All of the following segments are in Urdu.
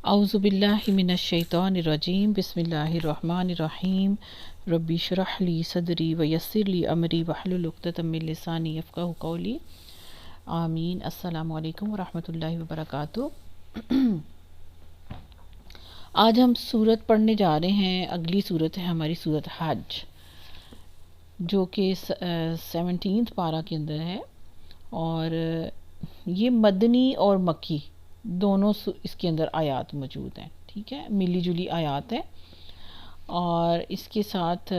اعوذ باللہ من الشیطان الرجیم بسم اللہ الرحمن الرحیم ربی اشرح لی صدری ویسر لی امری واحلل عقدۃ من لسانی یفقہوا قولی آمین۔ السلام علیکم ورحمۃ اللہ وبرکاتہ۔ آج ہم سورت پڑھنے جا رہے ہیں، اگلی سورت ہے ہماری سورت حج، جو کہ 17 پارہ کے اندر ہے، اور یہ مدنی اور مکی دونوں اس کے اندر آیات موجود ہیں، ٹھیک ہے، ملی جلی آیات ہیں۔ اور اس کے ساتھ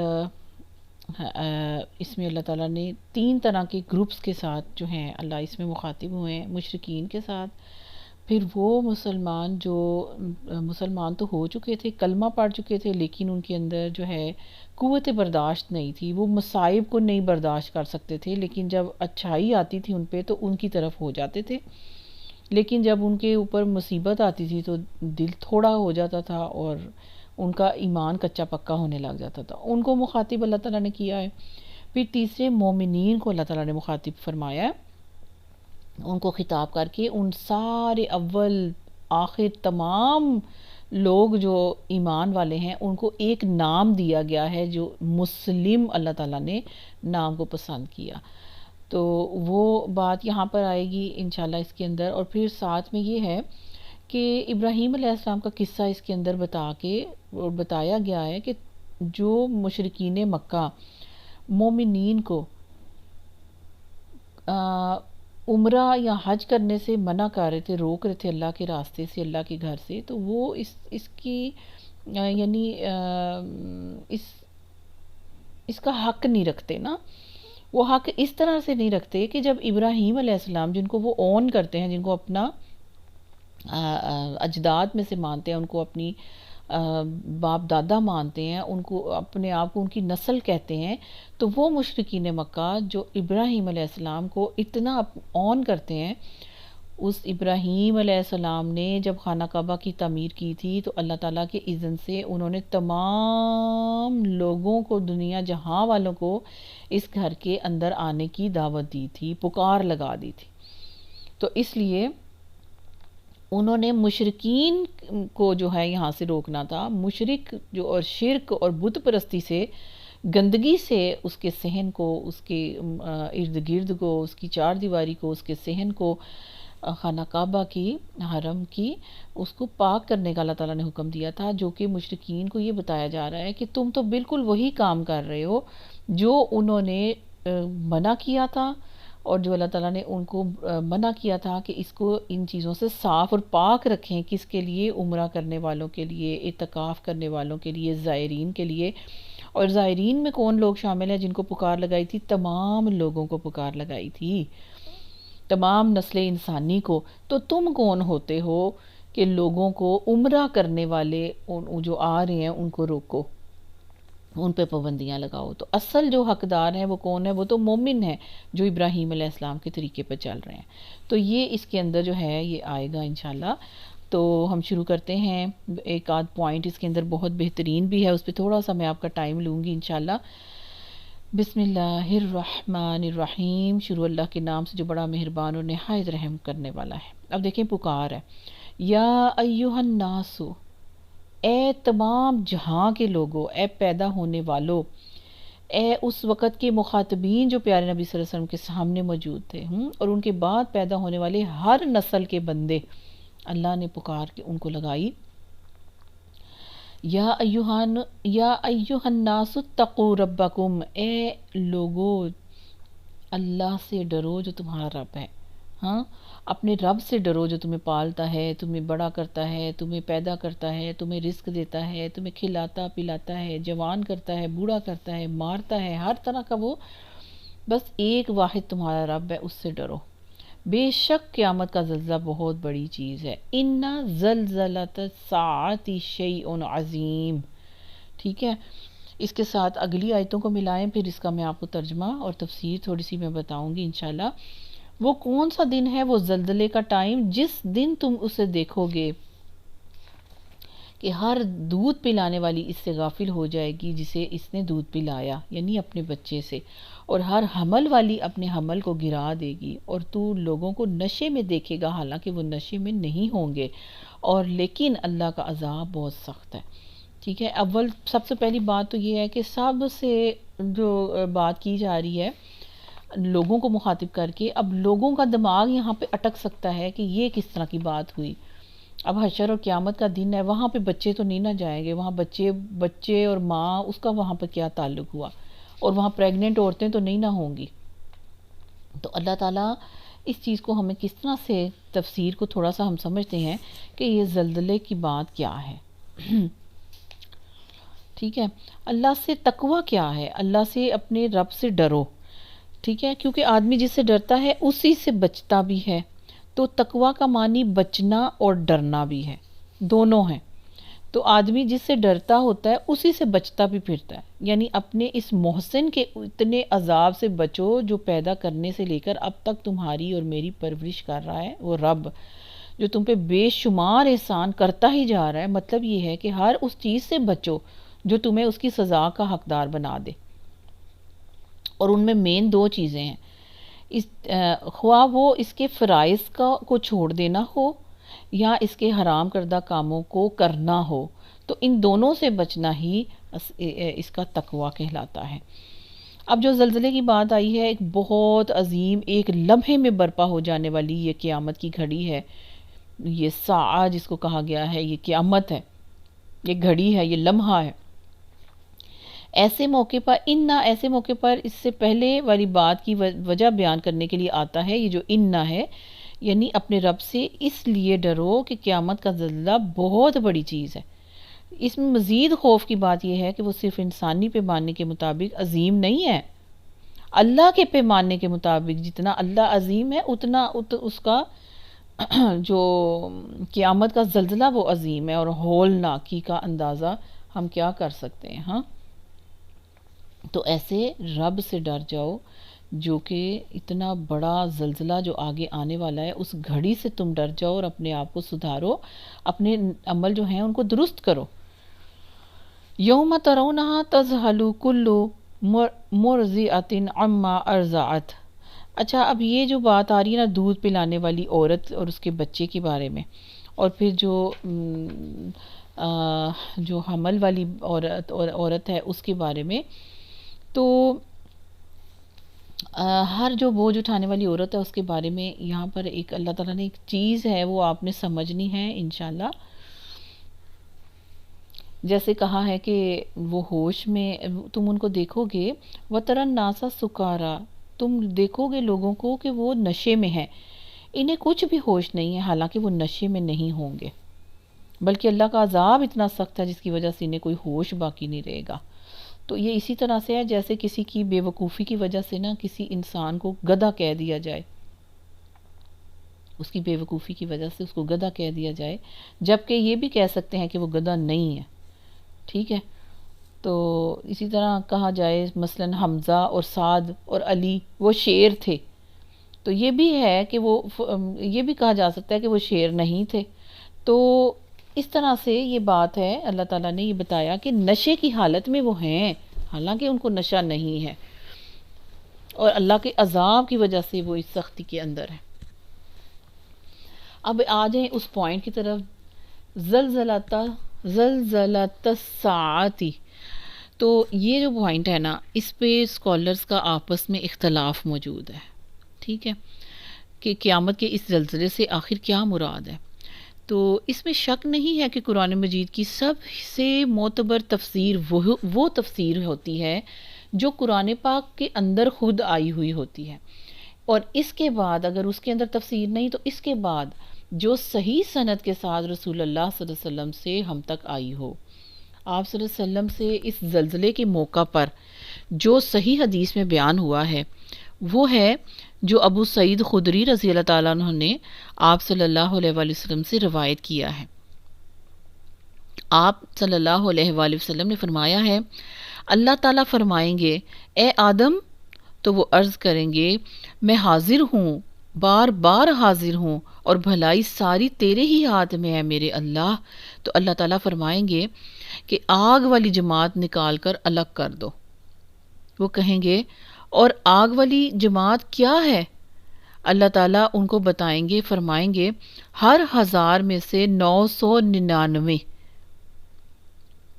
اس میں اللہ تعالیٰ نے 3 طرح کے گروپس کے ساتھ جو ہیں اللہ اس میں مخاطب ہوئے ہیں، مشرکین کے ساتھ، پھر وہ مسلمان جو مسلمان تو ہو چکے تھے، کلمہ پڑھ چکے تھے، لیکن ان کے اندر جو ہے قوت برداشت نہیں تھی، وہ مصائب کو نہیں برداشت کر سکتے تھے، لیکن جب اچھائی آتی تھی ان پہ تو ان کی طرف ہو جاتے تھے، لیکن جب ان کے اوپر مصیبت آتی تھی تو دل تھوڑا ہو جاتا تھا اور ان کا ایمان کچا پکا ہونے لگ جاتا تھا۔ ان کو مخاطب اللہ تعالیٰ نے کیا ہے۔ پھر تیسرے مومنین کو اللہ تعالیٰ نے مخاطب فرمایا ہے، ان کو خطاب کر کے ان سارے اول آخر تمام لوگ جو ایمان والے ہیں ان کو ایک نام دیا گیا ہے، جو مسلم اللہ تعالیٰ نے نام کو پسند کیا۔ تو وہ بات یہاں پر آئے گی انشاءاللہ اس کے اندر، اور پھر ساتھ میں یہ ہے کہ ابراہیم علیہ السلام کا قصہ اس کے اندر بتایا گیا ہے کہ جو مشرکین مکہ مومنین کو عمرہ یا حج کرنے سے منع کر رہے تھے، روک رہے تھے اللہ کے راستے سے، اللہ کے گھر سے، تو وہ اس کی یعنی اس کا حق نہیں رکھتے نا۔ وہ حق اس طرح سے نہیں رکھتے کہ جب ابراہیم علیہ السلام، جن کو وہ اون کرتے ہیں، جن کو اپنا اجداد میں سے مانتے ہیں، ان کو اپنی باپ دادا مانتے ہیں، ان کو اپنے آپ کو ان کی نسل کہتے ہیں، تو وہ مشرکین مکہ جو ابراہیم علیہ السلام کو اتنا اون کرتے ہیں، اس ابراہیم علیہ السلام نے جب خانہ کعبہ کی تعمیر کی تھی تو اللہ تعالیٰ کے اذن سے انہوں نے تمام لوگوں کو، دنیا جہاں والوں کو اس گھر کے اندر آنے کی دعوت دی تھی، پکار لگا دی تھی۔ تو اس لیے انہوں نے مشرکین کو جو ہے یہاں سے روکنا تھا، مشرک جو اور شرک اور بت پرستی سے، گندگی سے، اس کے صحن کو، اس کے ارد گرد کو، اس کی چار دیواری کو، اس کے صحن کو، خانہ کعبہ کی، حرم کی، اس کو پاک کرنے کا اللہ تعالیٰ نے حکم دیا تھا، جو کہ مشرکین کو یہ بتایا جا رہا ہے کہ تم تو بالکل وہی کام کر رہے ہو جو انہوں نے منع کیا تھا، اور جو اللہ تعالیٰ نے ان کو منع کیا تھا کہ اس کو ان چیزوں سے صاف اور پاک رکھیں، کس کے لیے؟ عمرہ کرنے والوں کے لیے، اعتکاف کرنے والوں کے لیے، زائرین کے لیے۔ اور زائرین میں کون لوگ شامل ہیں جن کو پکار لگائی تھی؟ تمام لوگوں کو پکار لگائی تھی، تمام نسل انسانی کو۔ تو تم کون ہوتے ہو کہ لوگوں کو، عمرہ کرنے والے جو آ رہے ہیں ان کو روکو، ان پہ پابندیاں لگاؤ؟ تو اصل جو حقدار ہیں وہ کون ہے؟ وہ تو مومن ہیں جو ابراہیم علیہ السلام کے طریقے پہ چل رہے ہیں۔ تو یہ اس کے اندر جو ہے یہ آئے گا انشاءاللہ۔ تو ہم شروع کرتے ہیں۔ ایک آدھ پوائنٹ اس کے اندر بہت بہترین بھی ہے، اس پہ تھوڑا سا میں آپ کا ٹائم لوں گی انشاءاللہ۔ بسم اللہ الرحمن الرحیم، شروع اللہ کے نام سے جو بڑا مہربان اور نہایت رحم کرنے والا ہے۔ اب دیکھیں پکار ہے، یا ایہا الناس، اے تمام جہاں کے لوگوں، اے پیدا ہونے والو، اے اس وقت کے مخاطبین جو پیارے نبی صلی اللہ علیہ وسلم کے سامنے موجود تھے، اور ان کے بعد پیدا ہونے والے ہر نسل کے بندے، اللہ نے پکار کے ان کو لگائی۔ یا ایہا الناس اتقوا ربکم، اے لوگو اللہ سے ڈرو جو تمہارا رب ہے، ہاں، اپنے رب سے ڈرو جو تمہیں پالتا ہے، تمہیں بڑا کرتا ہے، تمہیں پیدا کرتا ہے، تمہیں رزق دیتا ہے، تمہیں کھلاتا پلاتا ہے، جوان کرتا ہے، بوڑھا کرتا ہے، مارتا ہے، ہر طرح کا وہ، بس ایک واحد تمہارا رب ہے، اس سے ڈرو۔ بے شک قیامت کا زلزلہ بہت بڑی چیز ہے، ان زلزلۃ الساعۃ شیء عظیم، ٹھیک ہے۔ اس کے ساتھ اگلی آیتوں کو ملائیں، پھر اس کا میں آپ کو ترجمہ اور تفسیر تھوڑی سی میں بتاؤں گی انشاءاللہ۔ وہ کون سا دن ہے؟ وہ زلزلے کا ٹائم، جس دن تم اسے دیکھو گے کہ ہر دودھ پلانے والی اس سے غافل ہو جائے گی جسے اس نے دودھ پلایا، یعنی اپنے بچے سے، اور ہر حمل والی اپنے حمل کو گرا دے گی، اور تو لوگوں کو نشے میں دیکھے گا حالانکہ وہ نشے میں نہیں ہوں گے، اور لیکن اللہ کا عذاب بہت سخت ہے۔ ٹھیک ہے، اول سب سے پہلی بات تو یہ ہے کہ سب سے جو بات کی جا رہی ہے لوگوں کو مخاطب کر کے، اب لوگوں کا دماغ یہاں پہ اٹک سکتا ہے کہ یہ کس طرح کی بات ہوئی۔ اب حشر اور قیامت کا دن ہے، وہاں پہ بچے تو نہیں نہ جائیں گے، وہاں بچے اور ماں، اس کا وہاں پہ کیا تعلق ہوا، اور وہاں پریگننٹ عورتیں تو نہیں نہ ہوں گی۔ تو اللہ تعالیٰ اس چیز کو ہمیں کس طرح سے تفسیر کو تھوڑا سا ہم سمجھتے ہیں کہ یہ زلزلے کی بات کیا ہے۔ ٹھیک ہے، اللہ سے تقوی کیا ہے، اللہ سے اپنے رب سے ڈرو۔ ٹھیک ہے، کیونکہ آدمی جس سے ڈرتا ہے اسی سے بچتا بھی ہے، تو تقوی کا معنی بچنا اور ڈرنا بھی ہے، دونوں ہیں۔ تو آدمی جس سے ڈرتا ہوتا ہے اسی سے بچتا بھی پھرتا ہے، یعنی اپنے اس محسن کے اتنے عذاب سے بچو جو پیدا کرنے سے لے کر اب تک تمہاری اور میری پرورش کر رہا ہے، وہ رب جو تم پہ بے شمار احسان کرتا ہی جا رہا ہے۔ مطلب یہ ہے کہ ہر اس چیز سے بچو جو تمہیں اس کی سزا کا حقدار بنا دے، اور ان میں مین دو چیزیں ہیں، خواہ وہ اس کے فرائض کو چھوڑ دینا ہو یا اس کے حرام کردہ کاموں کو کرنا ہو، تو ان دونوں سے بچنا ہی اس کا تقوی کہلاتا ہے۔ اب جو زلزلے کی بات آئی ہے، ایک بہت عظیم، ایک لمحے میں برپا ہو جانے والی یہ قیامت کی گھڑی ہے، یہ ساعہ جس کو کہا گیا ہے، یہ قیامت ہے، یہ گھڑی ہے، یہ لمحہ ہے۔ ایسے موقع پر اس سے پہلے والی بات کی وجہ بیان کرنے کے لیے آتا ہے، یہ جو انّا ہے، یعنی اپنے رب سے اس لیے ڈرو کہ قیامت کا زلزلہ بہت بڑی چیز ہے۔ اس میں مزید خوف کی بات یہ ہے کہ وہ صرف انسانی پیمانے کے مطابق عظیم نہیں ہے، اللہ کے پیمانے کے مطابق جتنا اللہ عظیم ہے اتنا اس کا جو قیامت کا زلزلہ وہ عظیم ہے اور ہولناکی کا اندازہ ہم کیا کر سکتے ہیں۔ ہاں، تو ایسے رب سے ڈر جاؤ جو کہ اتنا بڑا زلزلہ جو آگے آنے والا ہے، اس گھڑی سے تم ڈر جاؤ اور اپنے آپ کو سدھارو، اپنے عمل جو ہیں ان کو درست کرو۔ یوم ترونہا تذہل کل مرضعۃ عما ارضعت۔ اچھا، اب یہ جو بات آ رہی ہے نا دودھ پلانے والی عورت اور اس کے بچے کے بارے میں، اور پھر جو حمل والی عورت ہے اس کے بارے میں، تو ہر جو بوجھ اٹھانے والی عورت ہے اس کے بارے میں یہاں پر ایک اللہ تعالیٰ نے ایک چیز ہے وہ آپ نے سمجھنی ہے انشاءاللہ۔ جیسے کہا ہے کہ وہ ہوش میں، تم ان کو دیکھو گے، وَتَرَى النَّاسَ سُكَارَى، تم دیکھو گے لوگوں کو کہ وہ نشے میں ہیں، انہیں کچھ بھی ہوش نہیں ہے حالانکہ وہ نشے میں نہیں ہوں گے، بلکہ اللہ کا عذاب اتنا سخت ہے جس کی وجہ سے انہیں کوئی ہوش باقی نہیں رہے گا۔ تو یہ اسی طرح سے ہے جیسے کسی کی بے وقوفی کی وجہ سے نا کسی انسان کو گدھا کہہ دیا جائے، اس کی بے وقوفی کی وجہ سے اس کو گدھا کہہ دیا جائے، جبکہ یہ بھی کہہ سکتے ہیں کہ وہ گدھا نہیں ہے۔ ٹھیک ہے، تو اسی طرح کہا جائے مثلا حمزہ اور سعد اور علی وہ شیر تھے، تو یہ بھی ہے کہ یہ بھی کہا جا سکتا ہے کہ وہ شیر نہیں تھے۔ تو اس طرح سے یہ بات ہے، اللہ تعالیٰ نے یہ بتایا کہ نشے کی حالت میں وہ ہیں حالانکہ ان کو نشہ نہیں ہے، اور اللہ کے عذاب کی وجہ سے وہ اس سختی کے اندر ہے۔ اب آ جائیں اس پوائنٹ کی طرف، زلزلۃ الساعۃ۔ تو یہ جو پوائنٹ ہے نا، اس پہ اسکالرز کا آپس میں اختلاف موجود ہے، ٹھیک ہے، کہ قیامت کے اس زلزلے سے آخر کیا مراد ہے۔ تو اس میں شک نہیں ہے کہ قرآن مجید کی سب سے معتبر تفسیر وہ تفسیر ہوتی ہے جو قرآن پاک کے اندر خود آئی ہوئی ہوتی ہے، اور اس کے بعد اگر اس کے اندر تفسیر نہیں تو اس کے بعد جو صحیح سند کے ساتھ رسول اللہ صلی اللہ علیہ وسلم سے ہم تک آئی ہو۔ آپ صلی اللہ علیہ وسلم سے اس زلزلے کے موقع پر جو صحیح حدیث میں بیان ہوا ہے وہ ہے جو ابو سعید خدری رضی اللہ تعالیٰ عنہ نے آپ صلی اللہ علیہ وآلہ وسلم سے روایت کیا ہے۔ آپ صلی اللہ علیہ وآلہ وسلم نے فرمایا ہے، اللہ تعالیٰ فرمائیں گے اے آدم، تو وہ عرض کریں گے میں حاضر ہوں، بار بار حاضر ہوں، اور بھلائی ساری تیرے ہی ہاتھ میں ہے میرے اللہ، تو اللہ تعالیٰ فرمائیں گے کہ آگ والی جماعت نکال کر الگ کر دو۔ وہ کہیں گے اور آگ والی جماعت کیا ہے؟ اللہ تعالیٰ ان کو بتائیں گے، فرمائیں گے 1000 میں سے 999۔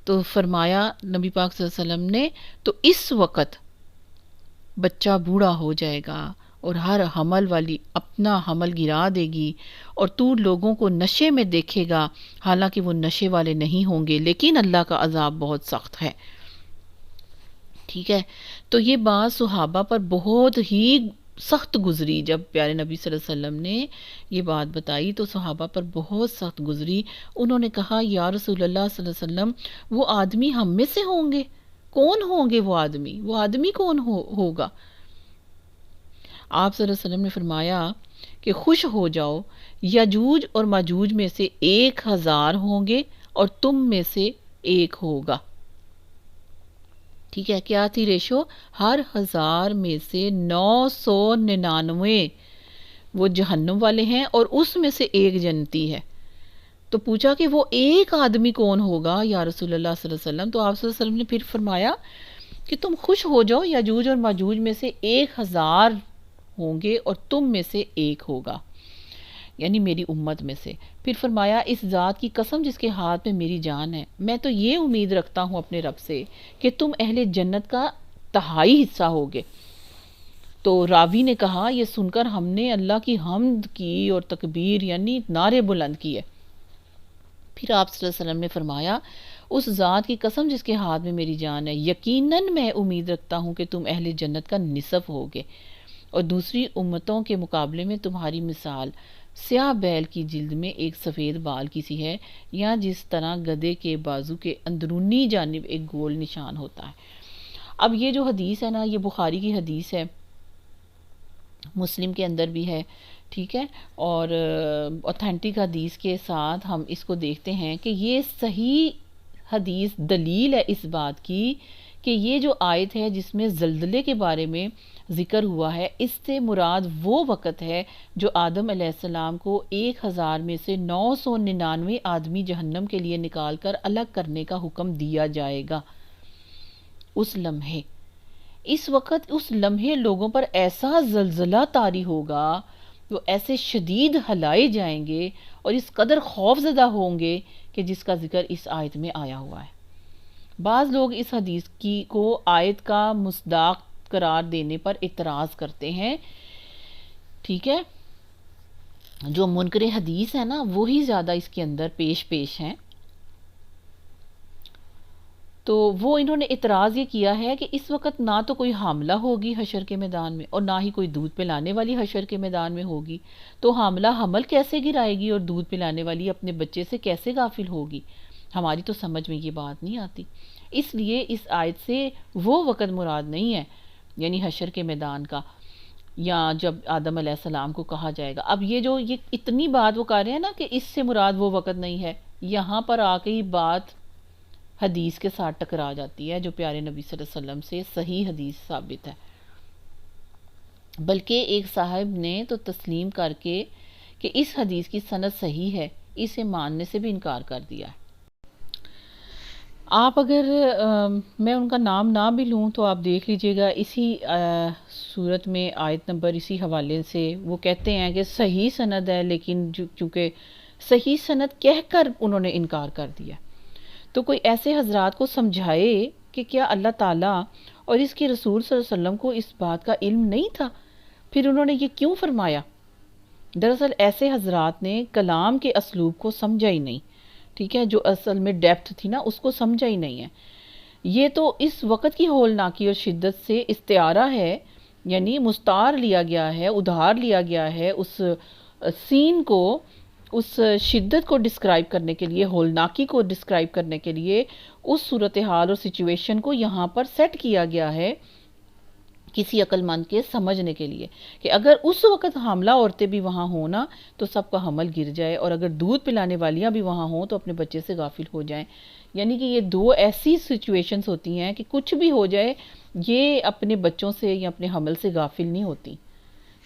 تو فرمایا نبی پاک صلی اللہ علیہ وسلم نے، تو اس وقت بچہ بوڑھا ہو جائے گا اور ہر حمل والی اپنا حمل گرا دے گی، اور تو لوگوں کو نشے میں دیکھے گا، حالانکہ وہ نشے والے نہیں ہوں گے، لیکن اللہ کا عذاب بہت سخت ہے۔ ٹھیک ہے، تو یہ بات صحابہ پر بہت ہی سخت گزری۔ جب پیارے نبی صلی اللہ علیہ وسلم نے یہ بات بتائی تو صحابہ پر بہت سخت گزری۔ انہوں نے کہا یا رسول اللہ صلی اللہ علیہ وسلم، وہ آدمی ہم میں سے ہوں گے؟ کون ہوں گے وہ آدمی؟ وہ آدمی کون ہوگا؟ آپ صلی اللہ علیہ وسلم نے فرمایا کہ خوش ہو جاؤ، یجوج اور ماجوج میں سے 1000 ہوں گے اور تم میں سے ایک ہوگا۔ ٹھیک ہے، کیا تھی ریشو؟ ہر 1000 میں سے 999 وہ جہنم والے ہیں اور اس میں سے ایک جنتی ہے۔ تو پوچھا کہ وہ ایک آدمی کون ہوگا یا رسول اللہ صلی اللہ علیہ وسلم؟ تو آپ صلی اللہ علیہ وسلم نے پھر فرمایا کہ تم خوش ہو جاؤ، یاجوج اور ماجوج میں سے 1000 ہوں گے اور تم میں سے ایک ہوگا، یعنی میری امت میں سے۔ پھر فرمایا اس ذات کی قسم جس کے ہاتھ میں میری جان ہے، میں تو یہ امید رکھتا ہوں اپنے رب سے کہ تم اہل جنت کا 1/3 حصہ ہوگے۔ تو راوی نے کہا یہ سن کر ہم نے اللہ کی حمد کی اور تکبیر یعنی نعرے بلند کیے۔ پھر آپ صلی اللہ علیہ وسلم نے فرمایا اس ذات کی قسم جس کے ہاتھ میں میری جان ہے، یقیناً میں امید رکھتا ہوں کہ تم اہل جنت کا نصف ہوگے، اور دوسری امتوں کے مقابلے میں تمہاری مثال سیاہ بیل کی جلد میں ایک سفید بال کی سی ہے، یا جس طرح گدھے کے بازو کے اندرونی جانب ایک گول نشان ہوتا ہے۔ اب یہ جو حدیث ہے نا، یہ بخاری کی حدیث ہے، مسلم کے اندر بھی ہے، ٹھیک ہے، اور اوتھینٹک حدیث کے ساتھ ہم اس کو دیکھتے ہیں کہ یہ صحیح حدیث دلیل ہے اس بات کی کہ یہ جو آیت ہے جس میں زلزلے کے بارے میں ذکر ہوا ہے، اس سے مراد وہ وقت ہے جو آدم علیہ السلام کو 1000 میں سے 999 آدمی جہنم کے لیے نکال کر الگ کرنے کا حکم دیا جائے گا۔ اس لمحے، اس وقت، اس لمحے لوگوں پر ایسا زلزلہ طاری ہوگا، وہ ایسے شدید ہلائے جائیں گے اور اس قدر خوف زدہ ہوں گے کہ جس کا ذکر اس آیت میں آیا ہوا ہے۔ بعض لوگ اس حدیث کو آیت کا مصداق قرار دینے پر اعتراض کرتے ہیں، ٹھیک ہے، جو منکر حدیث ہے نا وہی زیادہ اس کے اندر پیش ہیں۔ تو وہ انہوں نے اعتراض یہ کیا ہے کہ اس وقت نہ تو کوئی حاملہ ہوگی حشر کے میدان میں اور نہ ہی کوئی دودھ پلانے والی حشر کے میدان میں ہوگی، تو حاملہ حمل کیسے گرائے گی اور دودھ پلانے والی اپنے بچے سے کیسے غافل ہوگی؟ ہماری تو سمجھ میں یہ بات نہیں آتی۔ اس لیے اس آیت سے وہ وقت مراد نہیں ہے، یعنی حشر کے میدان کا، یا جب آدم علیہ السلام کو کہا جائے گا۔ اب یہ اتنی بات وہ کر رہے ہیں نا کہ اس سے مراد وہ وقت نہیں ہے، یہاں پر آ کے ہی بات حدیث کے ساتھ ٹکرا جاتی ہے جو پیارے نبی صلی اللہ علیہ وسلم سے صحیح حدیث ثابت ہے۔ بلکہ ایک صاحب نے تو تسلیم کر کے کہ اس حدیث کی سند صحیح ہے، اسے ماننے سے بھی انکار کر دیا ہے۔ آپ اگر میں ان کا نام نہ بھی لوں تو آپ دیکھ لیجئے گا اسی صورت میں آیت نمبر اسی حوالے سے وہ کہتے ہیں کہ صحیح سند ہے، لیکن چونکہ صحیح سند کہہ کر انہوں نے انکار کر دیا، تو کوئی ایسے حضرات کو سمجھائے کہ کیا اللہ تعالیٰ اور اس کے رسول صلی اللہ علیہ وسلم کو اس بات کا علم نہیں تھا؟ پھر انہوں نے یہ کیوں فرمایا؟ دراصل ایسے حضرات نے کلام کے اسلوب کو سمجھا ہی نہیں، ٹھیک ہے، جو اصل میں ڈیپتھ تھی نا اس کو سمجھا ہی نہیں ہے۔ یہ تو اس وقت کی ہولناکی اور شدت سے استعارہ ہے، یعنی مستعار لیا گیا ہے، ادھار لیا گیا ہے اس سین کو، اس شدت کو ڈسکرائب کرنے کے لیے، ہولناکی کو ڈسکرائب کرنے کے لیے اس صورتحال اور سچویشن کو یہاں پر سیٹ کیا گیا ہے کسی عقل مند کے سمجھنے کے لیے کہ اگر اس وقت حاملہ عورتیں بھی وہاں ہوں نا تو سب کا حمل گر جائے، اور اگر دودھ پلانے والیاں بھی وہاں ہوں تو اپنے بچے سے غافل ہو جائیں۔ یعنی کہ یہ دو ایسی سچویشنز ہوتی ہیں کہ کچھ بھی ہو جائے یہ اپنے بچوں سے یا اپنے حمل سے غافل نہیں ہوتی،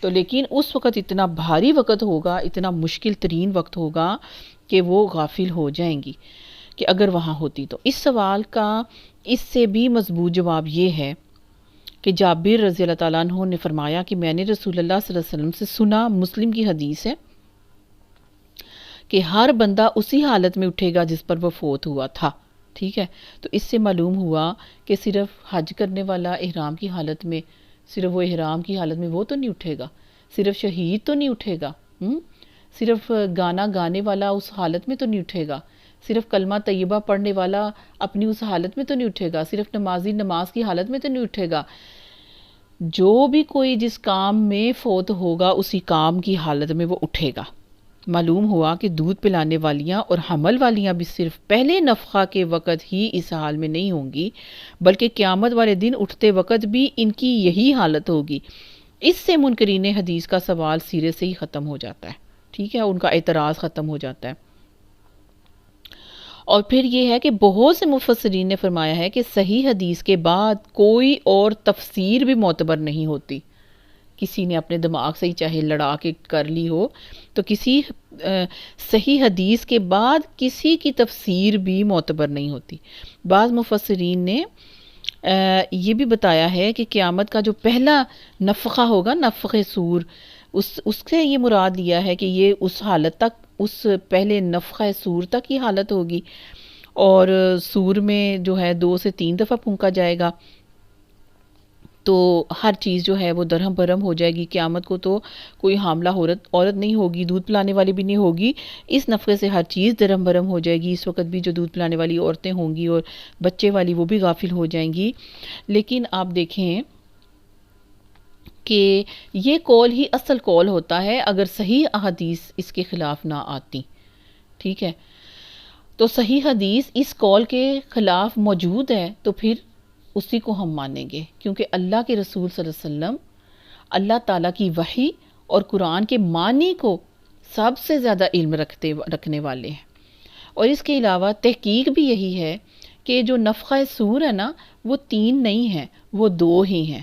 تو لیکن اس وقت اتنا بھاری وقت ہوگا، اتنا مشکل ترین وقت ہوگا کہ وہ غافل ہو جائیں گی کہ اگر وہاں ہوتی تو۔ اس سوال کا اس سے بھی مضبوط جواب یہ ہے کہ جابر رضی اللہ تعالیٰ عنہ نے فرمایا کہ میں نے رسول اللہ صلی اللہ علیہ وسلم سے سنا، مسلم کی حدیث ہے، کہ ہر بندہ اسی حالت میں اٹھے گا جس پر وہ فوت ہوا تھا، ٹھیک ہے۔ تو اس سے معلوم ہوا کہ صرف حج کرنے والا احرام کی حالت میں، صرف وہ احرام کی حالت میں وہ تو نہیں اٹھے گا، صرف شہید تو نہیں اٹھے گا، صرف گانا گانے والا اس حالت میں تو نہیں اٹھے گا، صرف کلمہ طیبہ پڑھنے والا اپنی اس حالت میں تو نہیں اٹھے گا، صرف نمازی نماز کی حالت میں تو نہیں اٹھے گا۔ جو بھی کوئی جس کام میں فوت ہوگا اسی کام کی حالت میں وہ اٹھے گا۔ معلوم ہوا کہ دودھ پلانے والیاں اور حمل والیاں بھی صرف پہلے نفخہ کے وقت ہی اس حال میں نہیں ہوں گی، بلکہ قیامت والے دن اٹھتے وقت بھی ان کی یہی حالت ہوگی۔ اس سے منکرین حدیث کا سوال سرے سے ہی ختم ہو جاتا ہے، ٹھیک ہے، ان کا اعتراض ختم ہو جاتا ہے۔ اور پھر یہ ہے کہ بہت سے مفسرین نے فرمایا ہے کہ صحیح حدیث کے بعد کوئی اور تفسیر بھی معتبر نہیں ہوتی۔ کسی نے اپنے دماغ سے ہی چاہے لڑا کے کر لی ہو، تو کسی صحیح حدیث کے بعد کسی کی تفسیر بھی معتبر نہیں ہوتی۔ بعض مفسرین نے یہ بھی بتایا ہے کہ قیامت کا جو پہلا نفخہ ہوگا، نفخ صور، اس سے یہ مراد لیا ہے کہ یہ اس حالت تک، اس پہلے نفخہ صور تک کی حالت ہوگی، اور صور میں جو ہے 2 سے 3 دفعہ پھونکا جائے گا، تو ہر چیز جو ہے وہ درہم برہم ہو جائے گی۔ قیامت کو تو کوئی حاملہ عورت نہیں ہوگی، دودھ پلانے والی بھی نہیں ہوگی، اس نفخے سے ہر چیز درہم برہم ہو جائے گی۔ اس وقت بھی جو دودھ پلانے والی عورتیں ہوں گی اور بچے والی، وہ بھی غافل ہو جائیں گی۔ لیکن آپ دیکھیں کہ یہ قول ہی اصل قول ہوتا ہے اگر صحیح احادیث اس کے خلاف نہ آتی، ٹھیک ہے۔ تو صحیح حدیث اس قول کے خلاف موجود ہے تو پھر اسی کو ہم مانیں گے، کیونکہ اللہ کے رسول صلی اللہ علیہ وسلم اللہ تعالیٰ کی وحی اور قرآن کے معنی کو سب سے زیادہ علم رکھنے والے ہیں۔ اور اس کے علاوہ تحقیق بھی یہی ہے کہ جو نفخہ صور ہے نا، وہ 3 نہیں ہیں، وہ 2 ہی ہیں،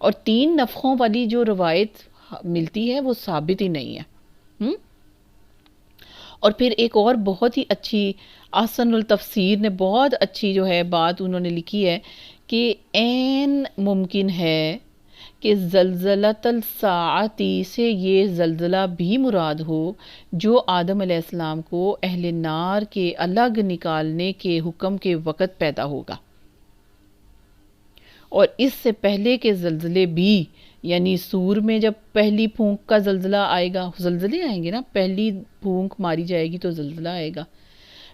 اور 3 نفخوں والی جو روایت ملتی ہے وہ ثابت ہی نہیں ہے۔ اور پھر ایک اور بہت ہی اچھی احسن التفسیر نے بہت اچھی جو ہے بات انہوں نے لکھی ہے کہ عین ممکن ہے کہ زلزلۃ الساعتی سے یہ زلزلہ بھی مراد ہو جو آدم علیہ السلام کو اہل نار کے الگ نکالنے کے حکم کے وقت پیدا ہوگا، اور اس سے پہلے کے زلزلے بھی، یعنی سور میں جب پہلی پھونک کا زلزلہ آئے گا، زلزلے آئیں گے نا، پہلی پھونک ماری جائے گی تو زلزلہ آئے گا،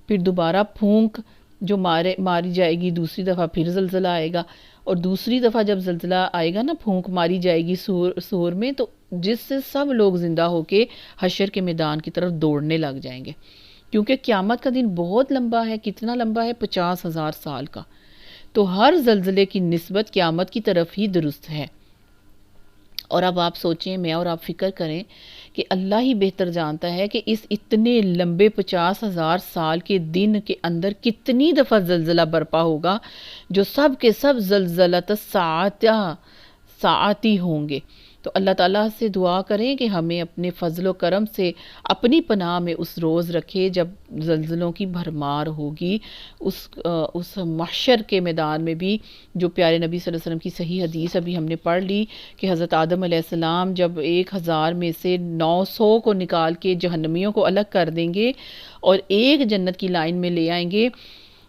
پھر دوبارہ پھونک جو ماری جائے گی دوسری دفعہ پھر زلزلہ آئے گا، اور دوسری دفعہ جب زلزلہ آئے گا نا، پھونک ماری جائے گی سور میں، تو جس سے سب لوگ زندہ ہو کے حشر کے میدان کی طرف دوڑنے لگ جائیں گے، کیونکہ قیامت کا دن بہت لمبا ہے۔ کتنا لمبا ہے؟ 50,000 سال کا۔ تو ہر زلزلے کی نسبت قیامت کی طرف ہی درست ہے۔ اور اب آپ سوچیں، میں اور آپ فکر کریں کہ اللہ ہی بہتر جانتا ہے کہ اس اتنے لمبے 50,000 سال کے دن کے اندر کتنی دفعہ زلزلہ برپا ہوگا، جو سب کے سب زلزلۃ ساعتی ہوں گے۔ تو اللہ تعالیٰ سے دعا کریں کہ ہمیں اپنے فضل و کرم سے اپنی پناہ میں اس روز رکھے جب زلزلوں کی بھرمار ہوگی، اس محشر کے میدان میں بھی، جو پیارے نبی صلی اللہ علیہ وسلم کی صحیح حدیث ابھی ہم نے پڑھ لی کہ حضرت آدم علیہ السلام جب 1000 میں سے 900 کو نکال کے جہنمیوں کو الگ کر دیں گے اور ایک جنت کی لائن میں لے آئیں گے،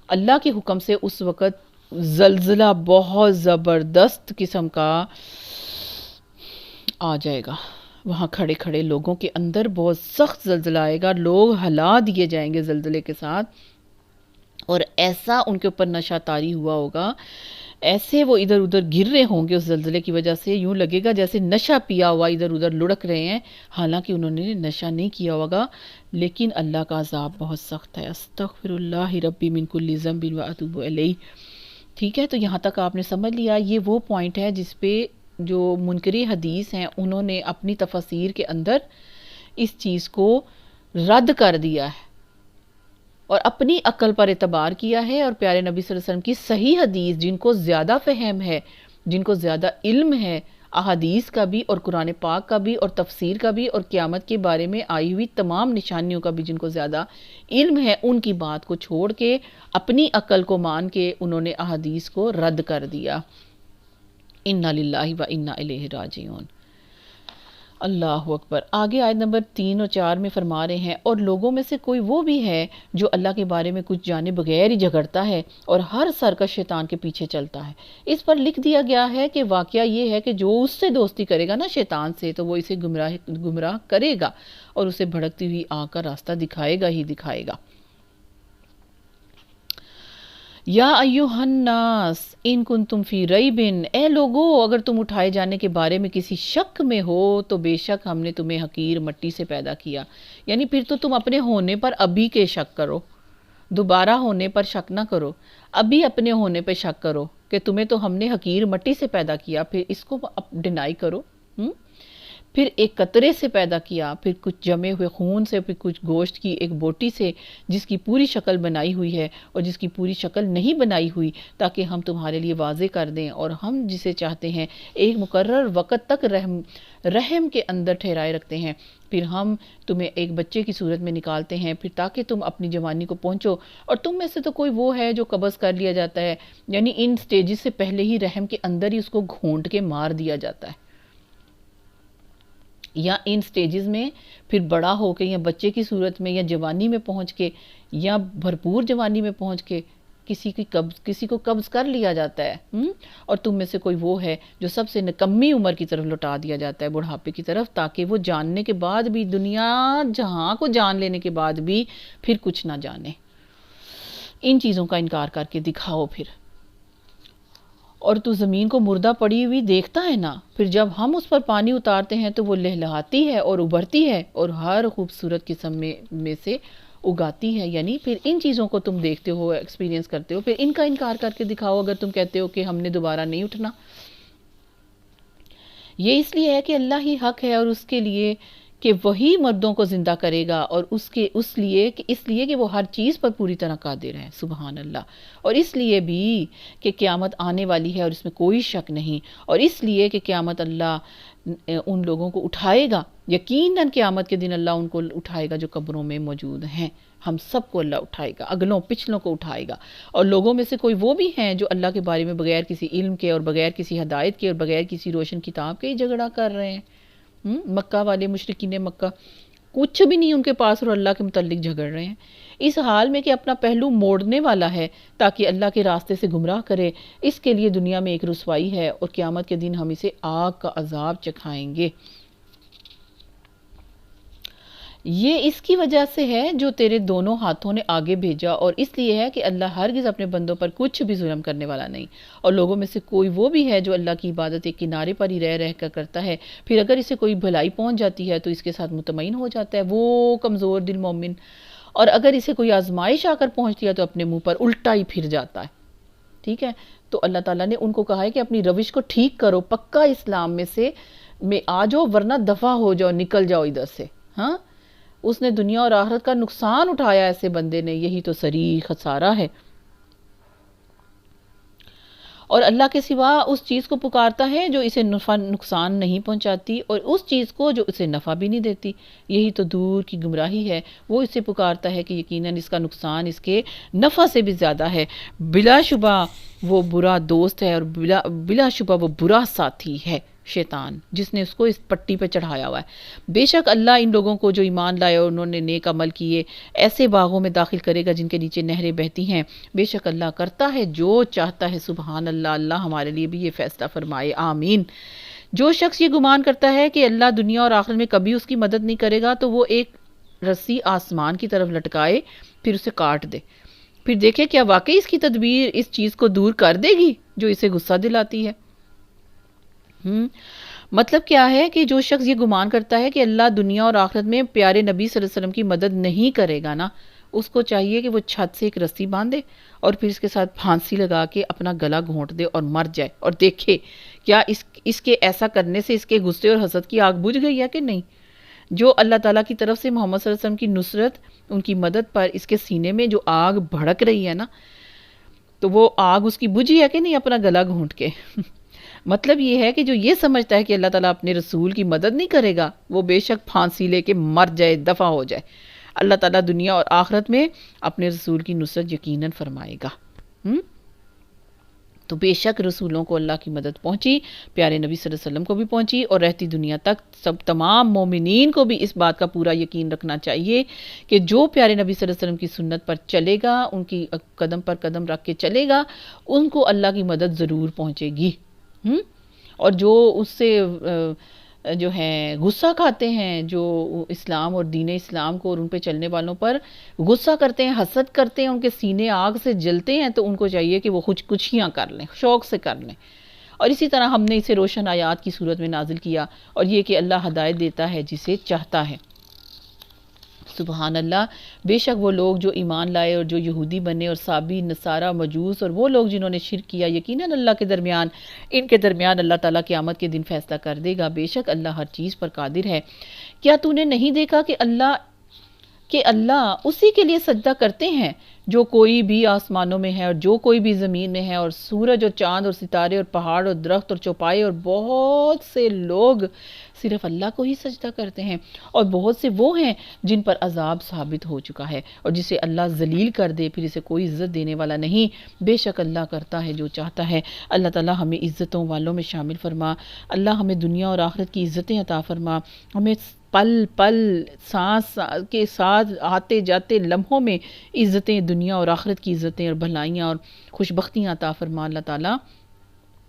اللہ کے حکم سے اس وقت زلزلہ بہت زبردست قسم کا آ جائے گا۔ وہاں کھڑے کھڑے لوگوں کے اندر بہت سخت زلزلہ آئے گا، لوگ ہلا دیے جائیں گے زلزلے کے ساتھ، اور ایسا ان کے اوپر نشہ طاری ہوا ہوگا، ایسے وہ ادھر ادھر گر رہے ہوں گے اس زلزلے کی وجہ سے، یوں لگے گا جیسے نشہ پیا ہوا ادھر ادھر لڑک رہے ہیں، حالانکہ انہوں نے نشہ نہیں کیا ہوگا، لیکن اللہ کا عذاب بہت سخت ہے۔ استغفر اللہ ربی من کل ذنب واتوب الیہ۔ ٹھیک ہے، تو یہاں تک آپ نے سمجھ لیا، یہ وہ پوائنٹ ہے جس پہ جو منکری حدیث ہیں انہوں نے اپنی تفاسیر کے اندر اس چیز کو رد کر دیا ہے اور اپنی عقل پر اعتبار کیا ہے، اور پیارے نبی صلی اللہ علیہ وسلم کی صحیح حدیث، جن کو زیادہ فہم ہے، جن کو زیادہ علم ہے احادیث کا بھی اور قرآن پاک کا بھی اور تفسیر کا بھی اور قیامت کے بارے میں آئی ہوئی تمام نشانیوں کا بھی جن کو زیادہ علم ہے، ان کی بات کو چھوڑ کے اپنی عقل کو مان کے انہوں نے احادیث کو رد کر دیا۔ انا للہ و انا الیہ راجعون۔ اللہ اکبر۔ آگے آیت نمبر 3 اور 4 میں فرما رہے ہیں، اور لوگوں میں سے کوئی وہ بھی ہے جو اللہ کے بارے میں کچھ جانے بغیر ہی جھگڑتا ہے اور ہر سرکش شیطان کے پیچھے چلتا ہے۔ اس پر لکھ دیا گیا ہے کہ واقعہ یہ ہے کہ جو اس سے دوستی کرے گا نا شیطان سے، تو وہ اسے گمراہ کرے گا اور اسے بھڑکتی ہوئی آگ کا راستہ دکھائے گا ہی دکھائے گا۔ یا ایہا الناس ان کنتم فی ریب، اے لوگو اگر تم اٹھائے جانے کے بارے میں کسی شک میں ہو تو بے شک ہم نے تمہیں حقیر مٹی سے پیدا کیا۔ یعنی پھر تو تم اپنے ہونے پر ابھی کے شک کرو، دوبارہ ہونے پر شک نہ کرو، ابھی اپنے ہونے پہ شک کرو کہ تمہیں تو ہم نے حقیر مٹی سے پیدا کیا، پھر اس کو ڈینائی کرو۔ پھر ایک قطرے سے پیدا کیا، پھر کچھ جمے ہوئے خون سے، پھر کچھ گوشت کی ایک بوٹی سے جس کی پوری شکل بنائی ہوئی ہے اور جس کی پوری شکل نہیں بنائی ہوئی، تاکہ ہم تمہارے لیے واضح کر دیں، اور ہم جسے چاہتے ہیں ایک مقرر وقت تک رحم کے اندر ٹھہرائے رکھتے ہیں، پھر ہم تمہیں ایک بچے کی صورت میں نکالتے ہیں، پھر تاکہ تم اپنی جوانی کو پہنچو، اور تم میں سے تو کوئی وہ ہے جو قبض کر لیا جاتا ہے، یعنی ان سٹیجز سے پہلے ہی رحم کے اندر ہی اس کو گھونٹ کے مار دیا جاتا ہے، یا ان سٹیجز میں پھر بڑا ہو کے یا بچے کی صورت میں یا جوانی میں پہنچ کے یا بھرپور جوانی میں پہنچ کے کسی کو قبض کر لیا جاتا ہے، اور تم میں سے کوئی وہ ہے جو سب سے نکمی عمر کی طرف لوٹا دیا جاتا ہے، بڑھاپے کی طرف، تاکہ وہ جاننے کے بعد بھی، دنیا جہاں کو جان لینے کے بعد بھی پھر کچھ نہ جانے۔ ان چیزوں کا انکار کر کے دکھاؤ پھر، اور تو زمین کو مردہ پڑی ہوئی دیکھتا ہے نا، پھر جب ہم اس پر پانی اتارتے ہیں تو وہ لہلہاتی ہے اور ابھرتی ہے اور ہر خوبصورت قسم میں سے اگاتی ہے۔ یعنی پھر ان چیزوں کو تم دیکھتے ہو، ایکسپیرینس کرتے ہو، پھر ان کا انکار کر کے دکھاؤ اگر تم کہتے ہو کہ ہم نے دوبارہ نہیں اٹھنا۔ یہ اس لیے ہے کہ اللہ ہی حق ہے، اور اس کے لیے کہ وہی مردوں کو زندہ کرے گا، اور اس لیے کہ وہ ہر چیز پر پوری طرح قادر ہے، سبحان اللہ، اور اس لیے بھی کہ قیامت آنے والی ہے اور اس میں کوئی شک نہیں، اور اس لیے کہ قیامت اللہ ان لوگوں کو اٹھائے گا، یقیناً قیامت کے دن اللہ ان کو اٹھائے گا جو قبروں میں موجود ہیں، ہم سب کو اللہ اٹھائے گا، اگلوں پچھلوں کو اٹھائے گا، اور لوگوں میں سے کوئی وہ بھی ہیں جو اللہ کے بارے میں بغیر کسی علم کے اور بغیر کسی ہدایت کے اور بغیر کسی روشن کتاب کے ہی جھگڑا کر رہے ہیں۔ مکہ والے مشرکین مکہ کچھ بھی نہیں ان کے پاس اور اللہ کے متعلق جھگڑ رہے ہیں، اس حال میں کہ اپنا پہلو موڑنے والا ہے تاکہ اللہ کے راستے سے گمراہ کرے، اس کے لیے دنیا میں ایک رسوائی ہے، اور قیامت کے دن ہم اسے آگ کا عذاب چکھائیں گے۔ یہ اس کی وجہ سے ہے جو تیرے دونوں ہاتھوں نے آگے بھیجا، اور اس لیے ہے کہ اللہ ہرگز اپنے بندوں پر کچھ بھی ظلم کرنے والا نہیں، اور لوگوں میں سے کوئی وہ بھی ہے جو اللہ کی عبادت ایک کنارے پر ہی رہ کر کرتا ہے، پھر اگر اسے کوئی بھلائی پہنچ جاتی ہے تو اس کے ساتھ مطمئن ہو جاتا ہے وہ کمزور دل مومن، اور اگر اسے کوئی آزمائش آ کر پہنچتی ہے تو اپنے منہ پر الٹا ہی پھر جاتا ہے۔ ٹھیک ہے، تو اللہ تعالیٰ نے ان کو کہا ہے کہ اپنی روش کو ٹھیک کرو، پکا اسلام میں آ جاؤ، ورنہ دفع ہو جاؤ، نکل جاؤ ادھر سے۔ ہاں، اس نے دنیا اور آخرت کا نقصان اٹھایا ایسے بندے نے، یہی تو صریح خسارہ ہے، اور اللہ کے سوا اس چیز کو پکارتا ہے جو اسے نفع نقصان نہیں پہنچاتی، اور اس چیز کو جو اسے نفع بھی نہیں دیتی، یہی تو دور کی گمراہی ہے۔ وہ اسے پکارتا ہے کہ یقیناً اس کا نقصان اس کے نفع سے بھی زیادہ ہے، بلا شبہ وہ برا دوست ہے، اور بلا شبہ وہ برا ساتھی ہے شیطان، جس نے اس کو اس پٹی پہ چڑھایا ہوا ہے۔ بے شک اللہ ان لوگوں کو جو ایمان لائے اور انہوں نے نیک عمل کیے ایسے باغوں میں داخل کرے گا جن کے نیچے نہریں بہتی ہیں، بے شک اللہ کرتا ہے جو چاہتا ہے، سبحان اللہ، اللہ ہمارے لیے بھی یہ فیصلہ فرمائے، آمین۔ جو شخص یہ گمان کرتا ہے کہ اللہ دنیا اور آخرت میں کبھی اس کی مدد نہیں کرے گا، تو وہ ایک رسی آسمان کی طرف لٹکائے، پھر اسے کاٹ دے، پھر دیکھے کیا واقعی اس کی تدبیر اس چیز کو دور کر دے گی جو اسے غصہ دلاتی ہے۔ مطلب کیا ہے کہ جو شخص یہ گمان کرتا ہے کہ اللہ دنیا اور آخرت میں پیارے نبی صلی اللہ علیہ وسلم کی مدد نہیں کرے گا نا، اس کو چاہیے کہ وہ چھت سے ایک رسی باندھے اور پھر اس کے ساتھ پھانسی لگا کے اپنا گلا گھونٹ دے اور مر جائے، اور دیکھے کیا اس کے ایسا کرنے سے اس کے غصے اور حسد کی آگ بجھ گئی ہے کہ نہیں۔ جو اللہ تعالیٰ کی طرف سے محمد صلی اللہ علیہ وسلم کی نصرت، ان کی مدد پر اس کے سینے میں جو آگ بھڑک رہی ہے نا، تو وہ آگ اس کی بجھی ہے کہ نہیں اپنا گلا گھونٹ کے۔ مطلب یہ ہے کہ جو یہ سمجھتا ہے کہ اللہ تعالیٰ اپنے رسول کی مدد نہیں کرے گا، وہ بے شک پھانسی لے کے مر جائے، دفع ہو جائے۔ اللہ تعالیٰ دنیا اور آخرت میں اپنے رسول کی نصرت یقیناً فرمائے گا۔ تو بے شک رسولوں کو اللہ کی مدد پہنچی، پیارے نبی صلی اللہ علیہ وسلم کو بھی پہنچی، اور رہتی دنیا تک سب تمام مومنین کو بھی اس بات کا پورا یقین رکھنا چاہیے کہ جو پیارے نبی صلی اللہ علیہ وسلم کی سنت پر چلے گا، ان کی قدم پر قدم رکھ کے چلے گا، ان کو اللہ کی مدد ضرور پہنچے گی۔ اور جو اس سے جو ہے غصہ کھاتے ہیں، جو اسلام اور دین اسلام کو اور ان پہ چلنے والوں پر غصہ کرتے ہیں، حسد کرتے ہیں، ان کے سینے آگ سے جلتے ہیں، تو ان کو چاہیے کہ وہ خودکشیاں کر لیں، شوق سے کر لیں۔ اور اسی طرح ہم نے اسے روشن آیات کی صورت میں نازل کیا، اور یہ کہ اللہ ہدایت دیتا ہے جسے چاہتا ہے۔ سبحان اللہ، بے شک وہ لوگ جو ایمان لائے اور جو یہودی بنے اور صابی، نصارہ، مجوس، اور وہ لوگ جنہوں نے شرک کیا، یقیناً اللہ کے درمیان، ان کے درمیان اللہ تعالیٰ قیامت کے دن فیصلہ کر دے گا۔ بے شک اللہ ہر چیز پر قادر ہے۔ کیا تو نے نہیں دیکھا کہ اللہ اسی کے لیے سجدہ کرتے ہیں جو کوئی بھی آسمانوں میں ہے اور جو کوئی بھی زمین میں ہے، اور سورج اور چاند اور ستارے اور پہاڑ اور درخت اور چوپائے، اور بہت سے لوگ صرف اللہ کو ہی سجدہ کرتے ہیں، اور بہت سے وہ ہیں جن پر عذاب ثابت ہو چکا ہے، اور جسے اللہ ذلیل کر دے پھر اسے کوئی عزت دینے والا نہیں۔ بے شک اللہ کرتا ہے جو چاہتا ہے۔ اللہ تعالیٰ ہمیں عزتوں والوں میں شامل فرما۔ اللہ ہمیں دنیا اور آخرت کی عزتیں عطا فرما۔ ہمیں پل پل سانس کے ساتھ آتے جاتے لمحوں میں عزتیں، دنیا اور آخرت کی عزتیں اور بھلائیاں اور خوشبختیاں عطا فرما۔ اللہ تعالیٰ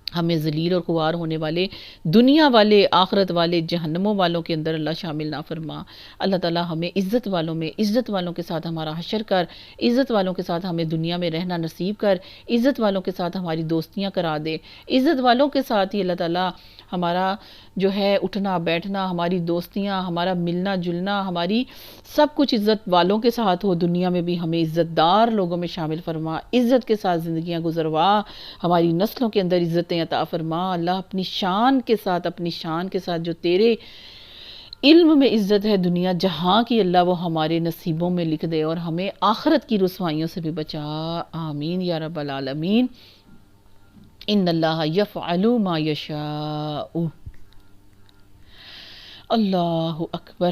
ہمیں ذلیل اور خوار ہونے والے دنیا والے، آخرت والے، جہنموں والوں کے اندر اللہ شامل نہ فرما۔ اللہ تعالیٰ ہمیں عزت والوں میں، عزت والوں کے ساتھ ہمارا حشر کر، عزت والوں کے ساتھ ہمیں دنیا میں رہنا نصیب کر، عزت والوں کے ساتھ ہماری دوستیاں کرا دے، عزت والوں کے ساتھ ہی اللہ تعالیٰ ہمارا جو ہے اٹھنا بیٹھنا، ہماری دوستیاں، ہمارا ملنا جلنا، ہماری سب کچھ عزت والوں کے ساتھ ہو۔ دنیا میں بھی ہمیں عزت دار لوگوں میں شامل فرما، عزت کے ساتھ زندگیاں گزروا، ہماری نسلوں کے اندر عزتیں عطا فرما۔ اللہ اپنی شان کے ساتھ جو تیرے علم میں عزت ہے دنیا جہاں کی، اللہ وہ ہمارے نصیبوں میں لکھ دے، اور ہمیں آخرت کی رسوائیوں سے بھی بچا۔ آمین یا رب العالمین۔ ان اللہ یفعل ما یشاء۔ اللہ اکبر۔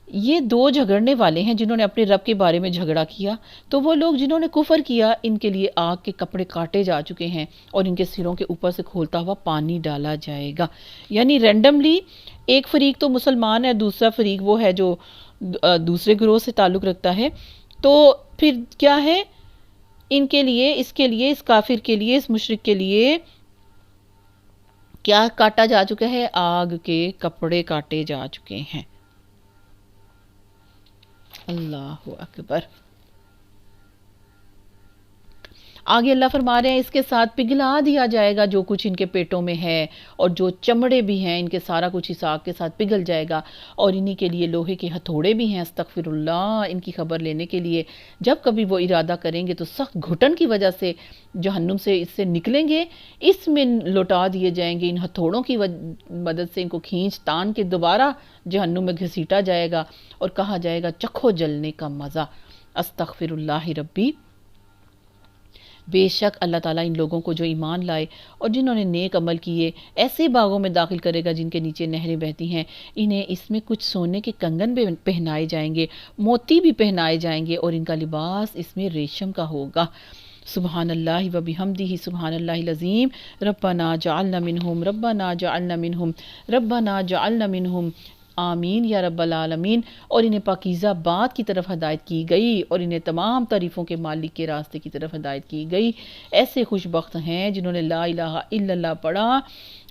یہ دو جھگڑنے والے ہیں جنہوں نے اپنے رب کے بارے میں جھگڑا کیا، تو وہ لوگ جنہوں نے کفر کیا، ان کے لیے آگ کے کپڑے کاٹے جا چکے ہیں، اور ان کے سروں کے اوپر سے کھولتا ہوا پانی ڈالا جائے گا۔ یعنی رینڈملی ایک فریق تو مسلمان ہے، دوسرا فریق وہ ہے جو دوسرے گروہ سے تعلق رکھتا ہے، تو پھر کیا ہے ان کے لیے، اس کافر کے لیے، اس مشرک کے لیے کیا کاٹا جا چکا ہے؟ آگ کے کپڑے کاٹے جا چکے ہیں۔ اللہ اکبر۔ آگے اللہ فرما رہے ہیں اس کے ساتھ پگھلا دیا جائے گا جو کچھ ان کے پیٹوں میں ہے، اور جو چمڑے بھی ہیں ان کے سارا کچھ اس آگ کے ساتھ پگھل جائے گا، اور انہی کے لیے لوہے کے ہتھوڑے بھی ہیں، استغفر اللہ، ان کی خبر لینے کے لیے جب کبھی وہ ارادہ کریں گے تو سخت گھٹن کی وجہ سے جہنم سے اس سے نکلیں گے، اس میں لوٹا دیے جائیں گے، ان ہتھوڑوں کی مدد سے ان کو کھینچ تان کے دوبارہ جہنم میں گھسیٹا جائے گا، اور کہا جائے گا چکھو جلنے کا مزہ۔ استغفر اللہ ربی۔ بے شک اللہ تعالیٰ ان لوگوں کو جو ایمان لائے اور جنہوں نے نیک عمل کیے ایسے باغوں میں داخل کرے گا جن کے نیچے نہریں بہتی ہیں، انہیں اس میں کچھ سونے کے کنگن بھی پہنائے جائیں گے، موتی بھی پہنائے جائیں گے، اور ان کا لباس اس میں ریشم کا ہوگا۔ سبحان اللہ و بحمدہ، سبحان اللہ العظیم۔ ربنا جعلنا منہم، ربنا جعلنا منہم، ربنا جعلنا منہم، آمین یا رب العالمین۔ اور انہیں پاکیزہ بات کی طرف ہدایت کی گئی، اور انہیں تمام تعریفوں کے مالک کے راستے کی طرف ہدایت کی گئی۔ ایسے خوش بخت ہیں جنہوں نے لا الہ الا اللہ پڑھا،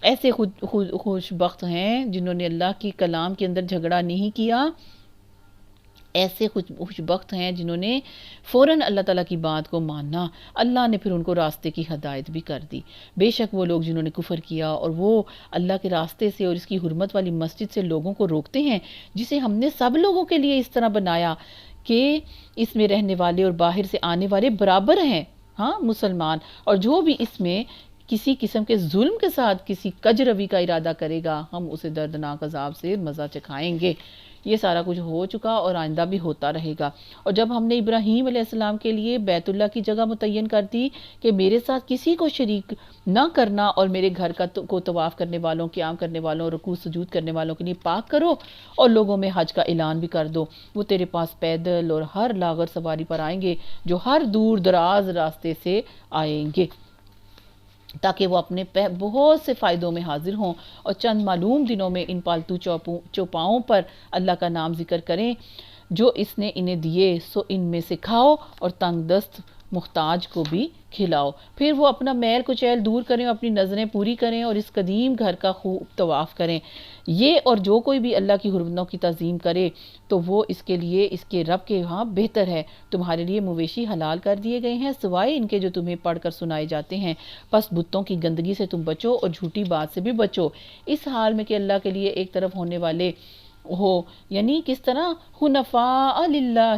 ایسے خوش بخت ہیں جنہوں نے اللہ کی کلام کے اندر جھگڑا نہیں کیا، ایسے خوش بخت ہیں جنہوں نے فوراً اللہ تعالیٰ کی بات کو مانا، اللہ نے پھر ان کو راستے کی ہدایت بھی کر دی۔ بے شک وہ لوگ جنہوں نے کفر کیا اور وہ اللہ کے راستے سے اور اس کی حرمت والی مسجد سے لوگوں کو روکتے ہیں، جسے ہم نے سب لوگوں کے لیے اس طرح بنایا کہ اس میں رہنے والے اور باہر سے آنے والے برابر ہیں، ہاں مسلمان، اور جو بھی اس میں کسی قسم کے ظلم کے ساتھ کسی کج روی کا ارادہ کرے گا، ہم اسے دردناک عذاب سے مزہ چکھائیں گے۔ یہ سارا کچھ ہو چکا اور آئندہ بھی ہوتا رہے گا۔ اور جب ہم نے ابراہیم علیہ السلام کے لیے بیت اللہ کی جگہ متعین کر دی کہ میرے ساتھ کسی کو شریک نہ کرنا، اور میرے گھر کو طواف کرنے والوں، قیام کرنے والوں، رکوع سجود کرنے والوں کے لیے پاک کرو، اور لوگوں میں حج کا اعلان بھی کر دو، وہ تیرے پاس پیدل اور ہر لاغر سواری پر آئیں گے جو ہر دور دراز راستے سے آئیں گے، تاکہ وہ اپنے بہت سے فائدوں میں حاضر ہوں اور چند معلوم دنوں میں ان پالتو چوپاؤں پر اللہ کا نام ذکر کریں جو اس نے انہیں دیے، سو ان میں سے کھاؤ اور تنگ دست محتاج کو بھی کھلاؤ۔ پھر وہ اپنا میل کچیل دور کریں، اپنی نظریں پوری کریں اور اس قدیم گھر کا خوب طواف کریں۔ یہ اور جو کوئی بھی اللہ کی حرمتوں کی تعظیم کرے تو وہ اس کے لیے اس کے رب کے ہاں بہتر ہے۔ تمہارے لیے مویشی حلال کر دیے گئے ہیں سوائے ان کے جو تمہیں پڑھ کر سنائے جاتے ہیں، پس بتوں کی گندگی سے تم بچو اور جھوٹی بات سے بھی بچو، اس حال میں کہ اللہ کے لیے ایک طرف ہونے والے ہو، یعنی کس طرح حنفاء للہ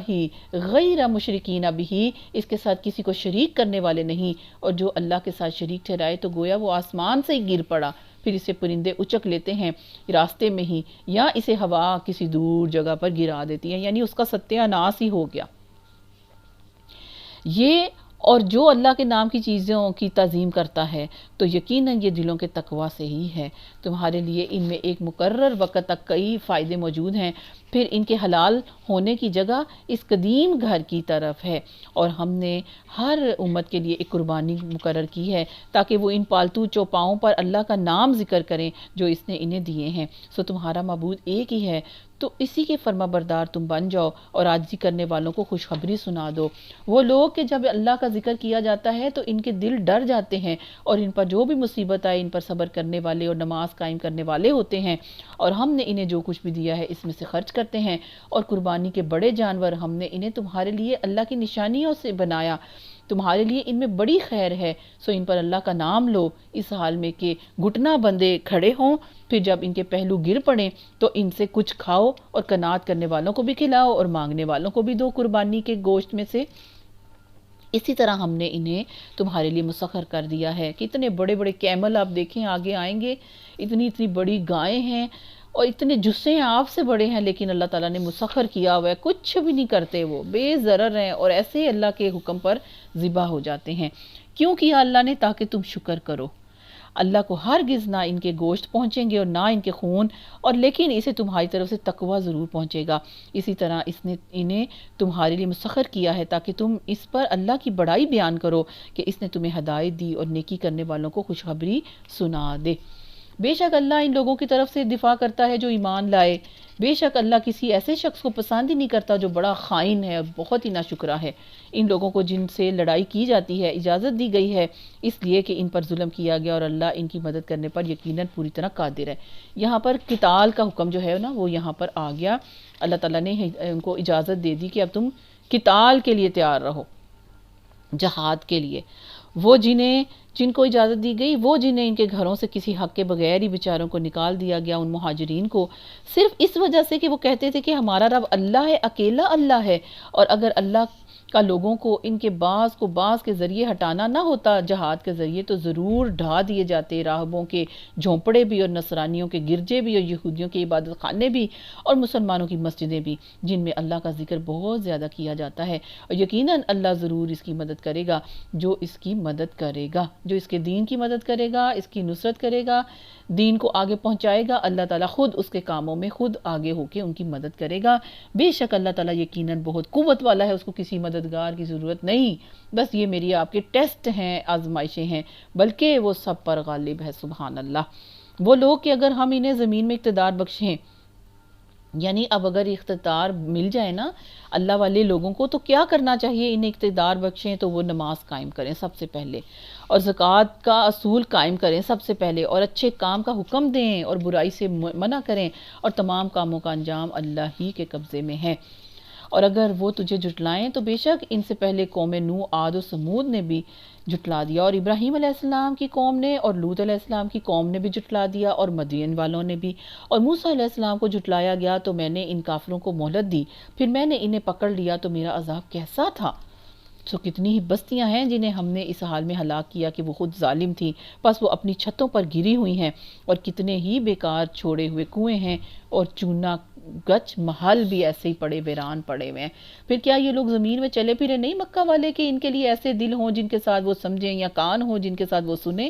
غیر مشرکین بہ، اس کے ساتھ کسی کو شریک کرنے والے نہیں، اور جو اللہ کے ساتھ شریک ٹھہرائے تو گویا وہ آسمان سے ہی گر پڑا، پھر اسے پرندے اچک لیتے ہیں راستے میں ہی، یا اسے ہوا کسی دور جگہ پر گرا دیتی ہے، یعنی اس کا ستیہ ناس ہی ہو گیا۔ یہ اور جو اللہ کے نام کی چیزوں کی تعظیم کرتا ہے تو یقیناً یہ دلوں کے تقوی سے ہی ہے۔ تمہارے لیے ان میں ایک مقرر وقت تک کئی فائدے موجود ہیں، پھر ان کے حلال ہونے کی جگہ اس قدیم گھر کی طرف ہے، اور ہم نے ہر امت کے لیے ایک قربانی مقرر کی ہے تاکہ وہ ان پالتو چوپاؤں پر اللہ کا نام ذکر کریں جو اس نے انہیں دیے ہیں، سو تمہارا معبود ایک ہی ہے، تو اسی کے فرما بردار تم بن جاؤ اور عاجزی کرنے والوں کو خوشخبری سنا دو۔ وہ لوگ کہ جب اللہ کا ذکر کیا جاتا ہے تو ان کے دل ڈر جاتے ہیں، اور ان پر جو بھی مصیبت آئے ان پر صبر کرنے والے اور نماز قائم کرنے والے ہوتے ہیں، اور ہم نے انہیں جو کچھ بھی دیا ہے اس میں سے خرچ کرتے ہیں، اور قربانی کے بڑے جانور ہم نے انہیں تمہارے لیے اللہ کی نشانیوں سے بنایا، تمہارے لیے ان میں بڑی خیر ہے، سو ان پر اللہ کا نام لو، اس حال میں کہ گھٹنا بندے کھڑے ہوں، پھر جب ان کے پہلو گر پڑیں تو ان سے کچھ کھاؤ اور قناعت کرنے والوں کو بھی کھلاؤ اور مانگنے والوں کو بھی دو قربانی کے گوشت میں سے۔ اسی طرح ہم نے انہیں تمہارے لیے مسخر کر دیا ہے۔ کتنے بڑے بڑے کیمل آپ دیکھیں آگے آئیں گے، اتنی بڑی گائیں ہیں اور اتنے جسے ہیں آپ سے بڑے ہیں، لیکن اللہ تعالیٰ نے مسخر کیا ہوا ہے، کچھ بھی نہیں کرتے، وہ بے ضرر ہیں اور ایسے اللہ کے حکم پر ذبح ہو جاتے ہیں۔ کیوں کیا اللہ نے؟ تاکہ تم شکر کرو۔ اللہ کو ہرگز نہ ان کے گوشت پہنچیں گے اور نہ ان کے خون، اور لیکن اسے تمہاری طرف سے تقوی ضرور پہنچے گا۔ اسی طرح اس نے انہیں تمہارے لیے مسخر کیا ہے تاکہ تم اس پر اللہ کی بڑائی بیان کرو کہ اس نے تمہیں ہدایت دی اور نیکی کرنے والوں کو خوشخبری سنا دے۔ بے شک اللہ ان لوگوں کی طرف سے دفاع کرتا ہے جو ایمان لائے، بے شک اللہ کسی ایسے شخص کو پسند ہی نہیں کرتا جو بڑا خائن ہے اور بہت ہی ناشکرا ہے۔ ان لوگوں کو جن سے لڑائی کی جاتی ہے اجازت دی گئی ہے اس لیے کہ ان پر ظلم کیا گیا، اور اللہ ان کی مدد کرنے پر یقیناً پوری طرح قادر ہے۔ یہاں پر قتال کا حکم جو ہے نا وہ یہاں پر آ گیا، اللہ تعالیٰ نے ان کو اجازت دے دی کہ اب تم قتال کے لیے تیار رہو، جہاد کے لیے۔ وہ جن کو اجازت دی گئی، وہ جنہیں ان کے گھروں سے کسی حق کے بغیر ہی بیچاروں کو نکال دیا گیا، ان مہاجرین کو، صرف اس وجہ سے کہ وہ کہتے تھے کہ ہمارا رب اللہ ہے، اکیلا اللہ ہے، اور اگر اللہ کا لوگوں کو ان کے بعض کو بعض کے ذریعے ہٹانا نہ ہوتا جہاد کے ذریعے تو ضرور ڈھا دیے جاتے راہبوں کے جھونپڑے بھی اور نصرانیوں کے گرجے بھی اور یہودیوں کے عبادت خانے بھی اور مسلمانوں کی مسجدیں بھی، جن میں اللہ کا ذکر بہت زیادہ کیا جاتا ہے، اور یقیناً اللہ ضرور اس کی مدد کرے گا جو اس کی مدد کرے گا، جو اس کے دین کی مدد کرے گا، اس کی نصرت کرے گا، دین کو آگے پہنچائے گا، اللہ تعالیٰ خود اس کے کاموں میں خود آگے ہو کے ان کی مدد کرے گا۔ بے شک اللہ تعالیٰ یقیناً بہت قوت والا ہے، اس کو کسی مددگار کی ضرورت نہیں، بس یہ میری آپ کے ٹیسٹ ہیں، آزمائشیں ہیں، بلکہ وہ سب پر غالب ہے۔ سبحان اللہ۔ وہ لوگ کہ اگر ہم انہیں زمین میں اقتدار بخشیں، یعنی اب اگر اقتدار مل جائے نا اللہ والے لوگوں کو تو کیا کرنا چاہیے؟ انہیں اقتدار بخشیں تو وہ نماز قائم کریں سب سے پہلے، اور زکوٰۃ کا اصول قائم کریں سب سے پہلے، اور اچھے کام کا حکم دیں اور برائی سے منع کریں، اور تمام کاموں کا انجام اللہ ہی کے قبضے میں ہے۔ اور اگر وہ تجھے جھٹلائیں تو بے شک ان سے پہلے قوم نوح، عاد و سمود نے بھی جھٹلا دیا، اور ابراہیم علیہ السلام کی قوم نے اور لوط علیہ السلام کی قوم نے بھی جھٹلا دیا، اور مدین والوں نے بھی، اور موسیٰ علیہ السلام کو جھٹلایا گیا تو میں نے ان کافروں کو مہلت دی، پھر میں نے انہیں پکڑ لیا تو میرا عذاب کیسا تھا۔ سو کتنی ہی بستیاں ہیں جنہیں ہم نے اس حال میں ہلاک کیا کہ وہ خود ظالم تھیں، پس وہ اپنی چھتوں پر گری ہوئی ہیں، اور کتنے ہی بیکار چھوڑے ہوئے کنویں ہیں اور چونا گچ محل بھی ایسے ہی پڑے ویران پڑے ہوئے ہیں۔ پھر کیا یہ لوگ زمین میں چلے پھرے نہیں مکہ والے کہ ان کے لیے ایسے دل ہوں جن کے ساتھ وہ سمجھیں، یا کان ہوں جن کے ساتھ وہ سنیں؟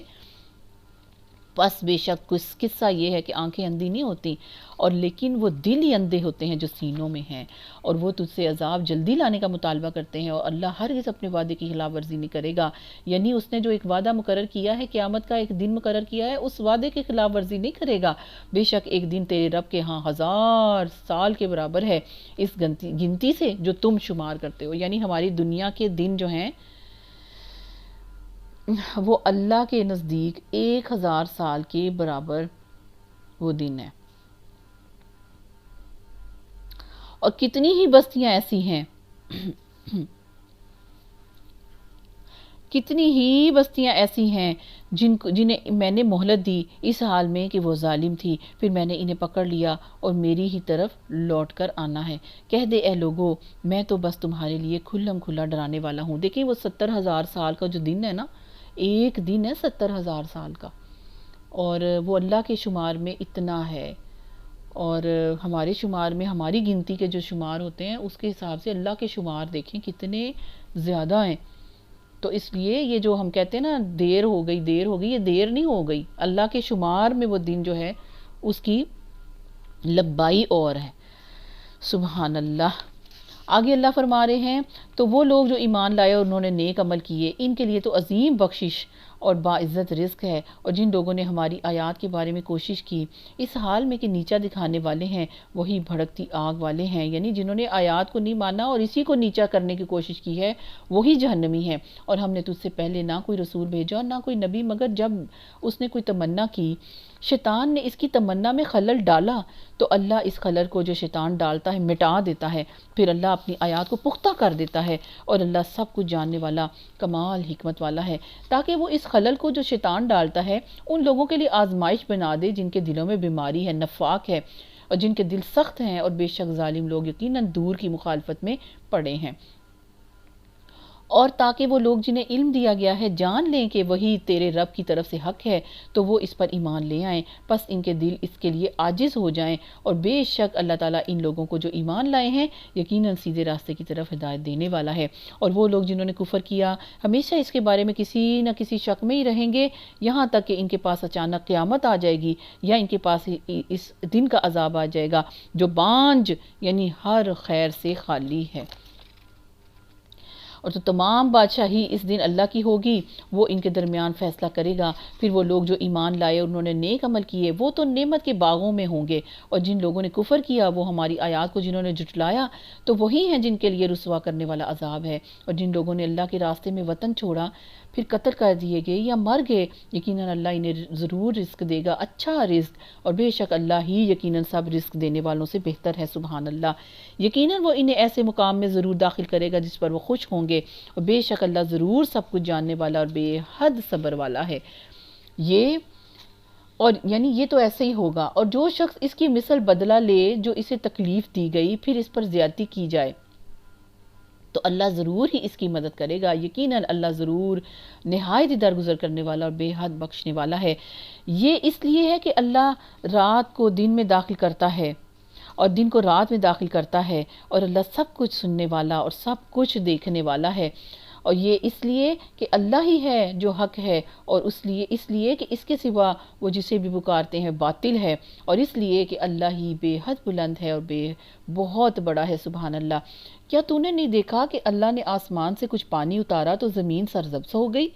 بس بے شک قصہ یہ ہے کہ آنکھیں اندھی نہیں ہوتی، اور لیکن وہ دل ہی اندھے ہوتے ہیں جو سینوں میں ہیں، اور وہ تجھ سے عذاب جلدی لانے کا مطالبہ کرتے ہیں، اور اللہ ہرگز اپنے وعدے کی خلاف ورزی نہیں کرے گا۔ یعنی اس نے جو ایک وعدہ مقرر کیا ہے، قیامت کا ایک دن مقرر کیا ہے، اس وعدے کی خلاف ورزی نہیں کرے گا۔ بے شک ایک دن تیرے رب کے ہاں 1000 سال کے برابر ہے اس گنتی سے جو تم شمار کرتے ہو۔ یعنی ہماری دنیا کے دن جو ہیں وہ اللہ کے نزدیک 1000 سال کے برابر وہ دن ہے۔ اور کتنی ہی بستیاں ایسی ہیں کتنی ہی بستیاں ایسی ہیں جنہیں میں نے مہلت دی اس حال میں کہ وہ ظالم تھی، پھر میں نے انہیں پکڑ لیا اور میری ہی طرف لوٹ کر آنا ہے۔ کہہ دے اے لوگو، میں تو بس تمہارے لیے کھلم کھلا ڈرانے والا ہوں۔ دیکھیں وہ 70,000 سال کا جو دن ہے نا، ایک دن ہے 70,000 سال کا، اور وہ اللہ کے شمار میں اتنا ہے، اور ہمارے شمار میں ہماری گنتی کے جو شمار ہوتے ہیں اس کے حساب سے اللہ کے شمار دیکھیں کتنے زیادہ ہیں۔ تو اس لیے یہ جو ہم کہتے ہیں نا دیر ہو گئی، یہ دیر نہیں ہو گئی، اللہ کے شمار میں وہ دن جو ہے اس کی لمبائی اور ہے۔ سبحان اللہ۔ آگے اللہ فرما رہے ہیں تو وہ لوگ جو ایمان لائے اور انہوں نے نیک عمل کیے، ان کے لیے تو عظیم بخشش اور باعزت رزق ہے، اور جن لوگوں نے ہماری آیات کے بارے میں کوشش کی اس حال میں کہ نیچا دکھانے والے ہیں وہی بھڑکتی آگ والے ہیں، یعنی جنہوں نے آیات کو نہیں مانا اور اسی کو نیچا کرنے کی کوشش کی ہے وہی جہنمی ہیں۔ اور ہم نے تجھ سے پہلے نہ کوئی رسول بھیجا اور نہ کوئی نبی، مگر جب اس نے کوئی تمنا کی، شیطان نے اس کی تمنا میں خلل ڈالا، تو اللہ اس خلل کو جو شیطان ڈالتا ہے مٹا دیتا ہے، پھر اللہ اپنی آیات کو پختہ کر دیتا ہے، اور اللہ سب کچھ جاننے والا کمال حکمت والا ہے، تاکہ وہ اس خلل کو جو شیطان ڈالتا ہے ان لوگوں کے لیے آزمائش بنا دے جن کے دلوں میں بیماری ہے، نفاق ہے، اور جن کے دل سخت ہیں، اور بے شک ظالم لوگ یقیناً دور کی مخالفت میں پڑے ہیں۔ اور تاکہ وہ لوگ جنہیں علم دیا گیا ہے جان لیں کہ وہی تیرے رب کی طرف سے حق ہے، تو وہ اس پر ایمان لے آئیں، پس ان کے دل اس کے لیے عاجز ہو جائیں، اور بے شک اللہ تعالیٰ ان لوگوں کو جو ایمان لائے ہیں یقیناً سیدھے راستے کی طرف ہدایت دینے والا ہے۔ اور وہ لوگ جنہوں نے کفر کیا ہمیشہ اس کے بارے میں کسی نہ کسی شک میں ہی رہیں گے، یہاں تک کہ ان کے پاس اچانک قیامت آ جائے گی، یا ان کے پاس اس دن کا عذاب آ جائے گا جو بانج یعنی ہر خیر سے خالی ہے۔ اور تو تمام بادشاہی اس دن اللہ کی ہوگی، وہ ان کے درمیان فیصلہ کرے گا۔ پھر وہ لوگ جو ایمان لائے اور انہوں نے نیک عمل کیے وہ تو نعمت کے باغوں میں ہوں گے، اور جن لوگوں نے کفر کیا وہ ہماری آیات کو جنہوں نے جھٹلایا تو وہی ہیں جن کے لیے رسوا کرنے والا عذاب ہے۔ اور جن لوگوں نے اللہ کے راستے میں وطن چھوڑا پھر قتل کر دیے گئے یا مر گئے، یقیناً اللہ انہیں ضرور رزق دے گا، اچھا رزق، اور بے شک اللہ ہی یقیناً سب رزق دینے والوں سے بہتر ہے۔ سبحان اللہ۔ یقیناً وہ انہیں ایسے مقام میں ضرور داخل کرے گا جس پر وہ خوش ہوں گے، اور بے شک اللہ ضرور سب کچھ جاننے والا اور بے حد صبر والا ہے۔ یعنی یہ تو ایسے ہی ہوگا، اور جو شخص اس کی مثل بدلہ لے جو اسے تکلیف دی گئی پھر اس پر زیادتی کی جائے تو اللہ ضرور ہی اس کی مدد کرے گا، یقیناً اللہ ضرور نہایت ہی درگزر کرنے والا اور بے حد بخشنے والا ہے۔ یہ اس لیے ہے کہ اللہ رات کو دن میں داخل کرتا ہے اور دن کو رات میں داخل کرتا ہے، اور اللہ سب کچھ سننے والا اور سب کچھ دیکھنے والا ہے، اور یہ اس لیے کہ اللہ ہی ہے جو حق ہے، اور اس لیے کہ اس کے سوا وہ جسے بھی پکارتے ہیں باطل ہے، اور اس لیے کہ اللہ ہی بے حد بلند ہے اور بہت بڑا ہے۔ سبحان اللہ۔ کیا تو نے نہیں دیکھا کہ اللہ نے آسمان سے کچھ پانی اتارا تو زمین سرزبز ہو گئی؟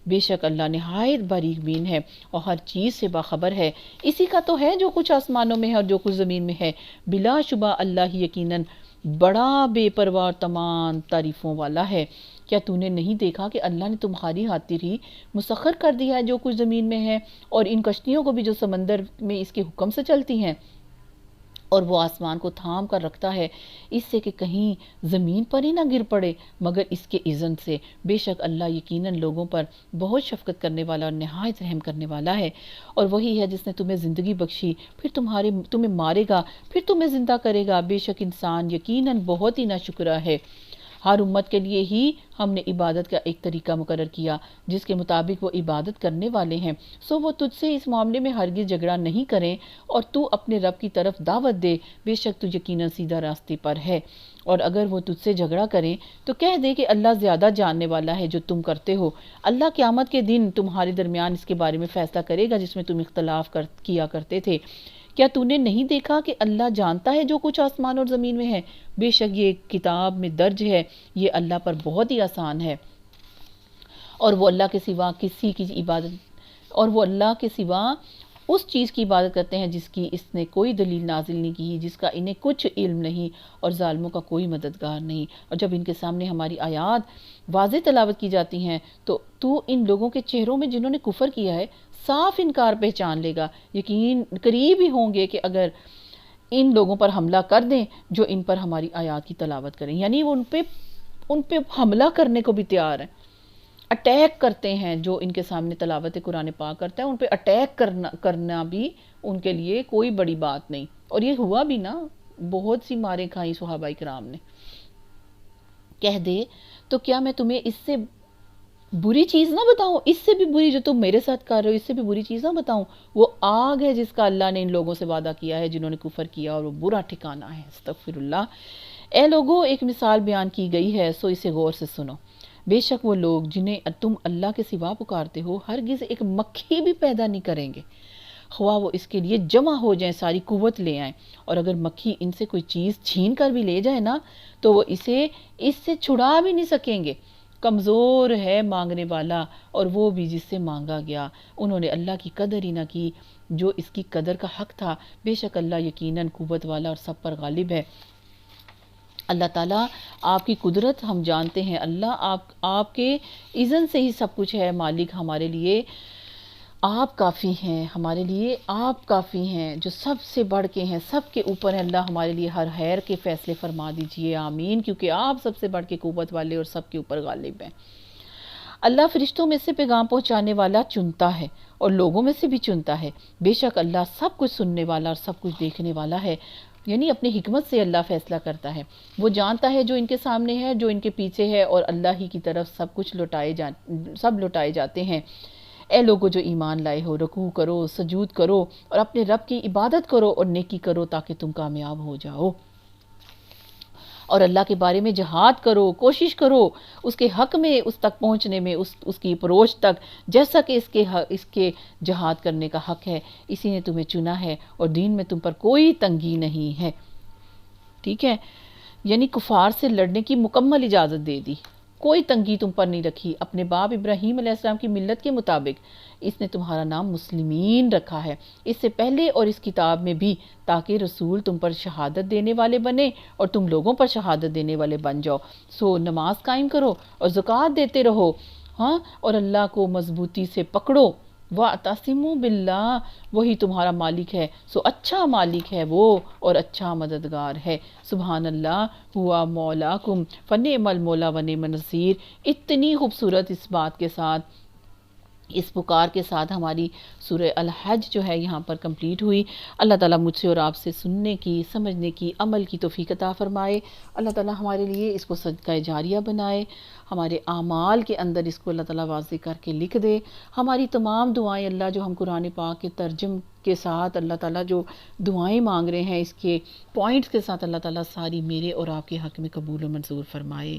بے شک اللہ نہایت باریک بین ہے اور ہر چیز سے باخبر ہے۔ اسی کا تو ہے جو کچھ آسمانوں میں ہے اور جو کچھ زمین میں ہے، بلا شبہ اللہ ہی یقیناً بڑا بے پرواہ اور تمام تعریفوں والا ہے۔ کیا تو نے نہیں دیکھا کہ اللہ نے تمہاری خاطر ہی مسخر کر دیا ہے جو کچھ زمین میں ہے، اور ان کشتیوں کو بھی جو سمندر میں اس کے حکم سے چلتی ہیں، اور وہ آسمان کو تھام کر رکھتا ہے اس سے کہ کہیں زمین پر ہی نہ گر پڑے مگر اس کے اذن سے۔ بے شک اللہ یقیناً لوگوں پر بہت شفقت کرنے والا اور نہایت رحم کرنے والا ہے۔ اور وہی ہے جس نے تمہیں زندگی بخشی پھر تمہیں مارے گا پھر تمہیں زندہ کرے گا، بے شک انسان یقیناً بہت ہی ناشکرا ہے۔ ہر امت کے لیے ہی ہم نے عبادت کا ایک طریقہ مقرر کیا جس کے مطابق وہ عبادت کرنے والے ہیں، سو وہ تجھ سے اس معاملے میں ہرگز جھگڑا نہیں کریں، اور تو اپنے رب کی طرف دعوت دے، بے شک تو یقیناً سیدھا راستے پر ہے۔ اور اگر وہ تجھ سے جھگڑا کریں تو کہہ دے کہ اللہ زیادہ جاننے والا ہے جو تم کرتے ہو، اللہ قیامت کے دن تمہارے درمیان اس کے بارے میں فیصلہ کرے گا جس میں تم اختلاف کیا کرتے تھے۔ کیا تو نے نہیں دیکھا کہ اللہ جانتا ہے جو کچھ آسمان اور زمین میں ہے؟ بے شک یہ کتاب میں درج ہے، یہ اللہ پر بہت ہی آسان ہے۔ اور وہ اللہ کے سوا کسی کی عبادت اور وہ اللہ کے سوا اس چیز کی عبادت کرتے ہیں جس کی اس نے کوئی دلیل نازل نہیں کی، جس کا انہیں کچھ علم نہیں، اور ظالموں کا کوئی مددگار نہیں۔ اور جب ان کے سامنے ہماری آیات واضح تلاوت کی جاتی ہیں تو ان لوگوں کے چہروں میں جنہوں نے کفر کیا ہے صاف انکار پہچان لے گا، یقین قریب ہی ہوں گے کہ اگر ان لوگوں پر حملہ کر دیں جو ان پر ہماری آیات کی تلاوت کریں، یعنی وہ ان پہ حملہ کرنے کو بھی تیار ہیں، اٹیک کرتے ہیں۔ جو ان کے سامنے تلاوت قرآن پاک کرتا ہے ان پہ اٹیک کرنا بھی ان کے لیے کوئی بڑی بات نہیں، اور یہ ہوا بھی نا، بہت سی ماریں کھائیں صحابہ کرام نے۔ کہہ دے تو کیا میں تمہیں اس سے بری چیز نہ بتاؤں، اس سے بھی بری جو تم میرے ساتھ کر رہے ہو، اس سے بھی بری چیز نہ بتاؤں؟ وہ آگ ہے جس کا اللہ نے ان لوگوں سے وعدہ کیا ہے جنہوں نے کفر کیا، اور وہ برا ٹھکانہ ہے۔ استغفر اللہ۔ اے لوگو، ایک مثال بیان کی گئی ہے، سو اسے غور سے سنو۔ بے شک وہ لوگ جنہیں تم اللہ کے سوا پکارتے ہو ہرگز ایک مکھی بھی پیدا نہیں کریں گے، خواہ وہ اس کے لیے جمع ہو جائیں، ساری قوت لے آئیں، اور اگر مکھی ان سے کوئی چیز چھین کر بھی لے جائے نا تو وہ اسے اس سے چھڑا بھی نہیں سکیں گے۔ کمزور ہے مانگنے والا اور وہ بھی جس سے مانگا گیا، انہوں نے اللہ کی قدر ہی نہ کی جو اس کی قدر کا حق تھا۔ بے شک اللہ یقیناً قوت والا اور سب پر غالب ہے۔ اللہ تعالیٰ آپ کی قدرت ہم جانتے ہیں، اللہ آپ کے اذن سے ہی سب کچھ ہے۔ مالک ہمارے لیے آپ کافی ہیں، ہمارے لیے آپ کافی ہیں جو سب سے بڑھ کے ہیں، سب کے اوپر ہیں۔ اللہ ہمارے لیے ہر خیر کے فیصلے فرما دیجئے، آمین، کیونکہ آپ سب سے بڑھ کے قوت والے اور سب کے اوپر غالب ہیں۔ اللہ فرشتوں میں سے پیغام پہنچانے والا چنتا ہے اور لوگوں میں سے بھی چنتا ہے، بے شک اللہ سب کچھ سننے والا اور سب کچھ دیکھنے والا ہے۔ یعنی اپنی حکمت سے اللہ فیصلہ کرتا ہے، وہ جانتا ہے جو ان کے سامنے ہے، جو ان کے پیچھے ہے، اور اللہ ہی کی طرف سب کچھ لوٹائے جاتے ہیں۔ اے لوگو جو ایمان لائے ہو، رکوع کرو، سجود کرو اور اپنے رب کی عبادت کرو اور نیکی کرو تاکہ تم کامیاب ہو جاؤ، اور اللہ کے بارے میں جہاد کرو، کوشش کرو اس کے حق میں، اس تک پہنچنے میں، اس کی اپروچ تک، جیسا کہ اس کے جہاد کرنے کا حق ہے۔ اسی نے تمہیں چنا ہے اور دین میں تم پر کوئی تنگی نہیں ہے۔ ٹھیک ہے، یعنی کفار سے لڑنے کی مکمل اجازت دے دی، کوئی تنگی تم پر نہیں رکھی۔ اپنے باپ ابراہیم علیہ السلام کی ملت کے مطابق اس نے تمہارا نام مسلمین رکھا ہے، اس سے پہلے اور اس کتاب میں بھی، تاکہ رسول تم پر شہادت دینے والے بنے اور تم لوگوں پر شہادت دینے والے بن جاؤ۔ سو نماز قائم کرو اور زکوٰۃ دیتے رہو، ہاں، اور اللہ کو مضبوطی سے پکڑو۔ وَاعْتَصِمُوا بِاللَّهِ، وہی تمہارا مالک ہے، سو اچھا مالک ہے وہ اور اچھا مددگار ہے۔ سبحان اللہ، ہوا مولاکم فنعم المولا ونعم النصیر۔ اتنی خوبصورت اس بات کے ساتھ، اس پکار کے ساتھ ہماری سورہ الحج جو ہے یہاں پر کمپلیٹ ہوئی۔ اللہ تعالیٰ مجھ سے اور آپ سے سننے کی، سمجھنے کی، عمل کی توفیق عطا فرمائے۔ اللہ تعالیٰ ہمارے لیے اس کو صدقہ جاریہ بنائے، ہمارے اعمال کے اندر اس کو اللہ تعالیٰ واضح کر کے لکھ دے۔ ہماری تمام دعائیں اللہ جو ہم قرآن پاک کے ترجم کے ساتھ اللہ تعالیٰ جو دعائیں مانگ رہے ہیں اس کے پوائنٹس کے ساتھ، اللہ تعالیٰ ساری میرے اور آپ کے حق میں قبول و منظور فرمائے،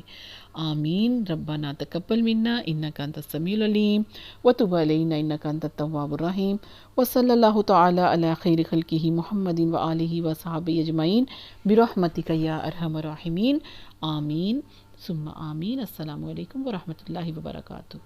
آمین۔ ربنا تقبل منا انک انت السمیع العلیم وتب علینا انک انت التواب الرحیم، وصلی اللہ تعالی علی خیر خلقہ محمد وآلہ وصحبہ اجمعین برحمتک یا ارحم الراحمین، آمین ثم آمین۔ السلام علیکم ورحمۃ اللہ وبرکاتہ۔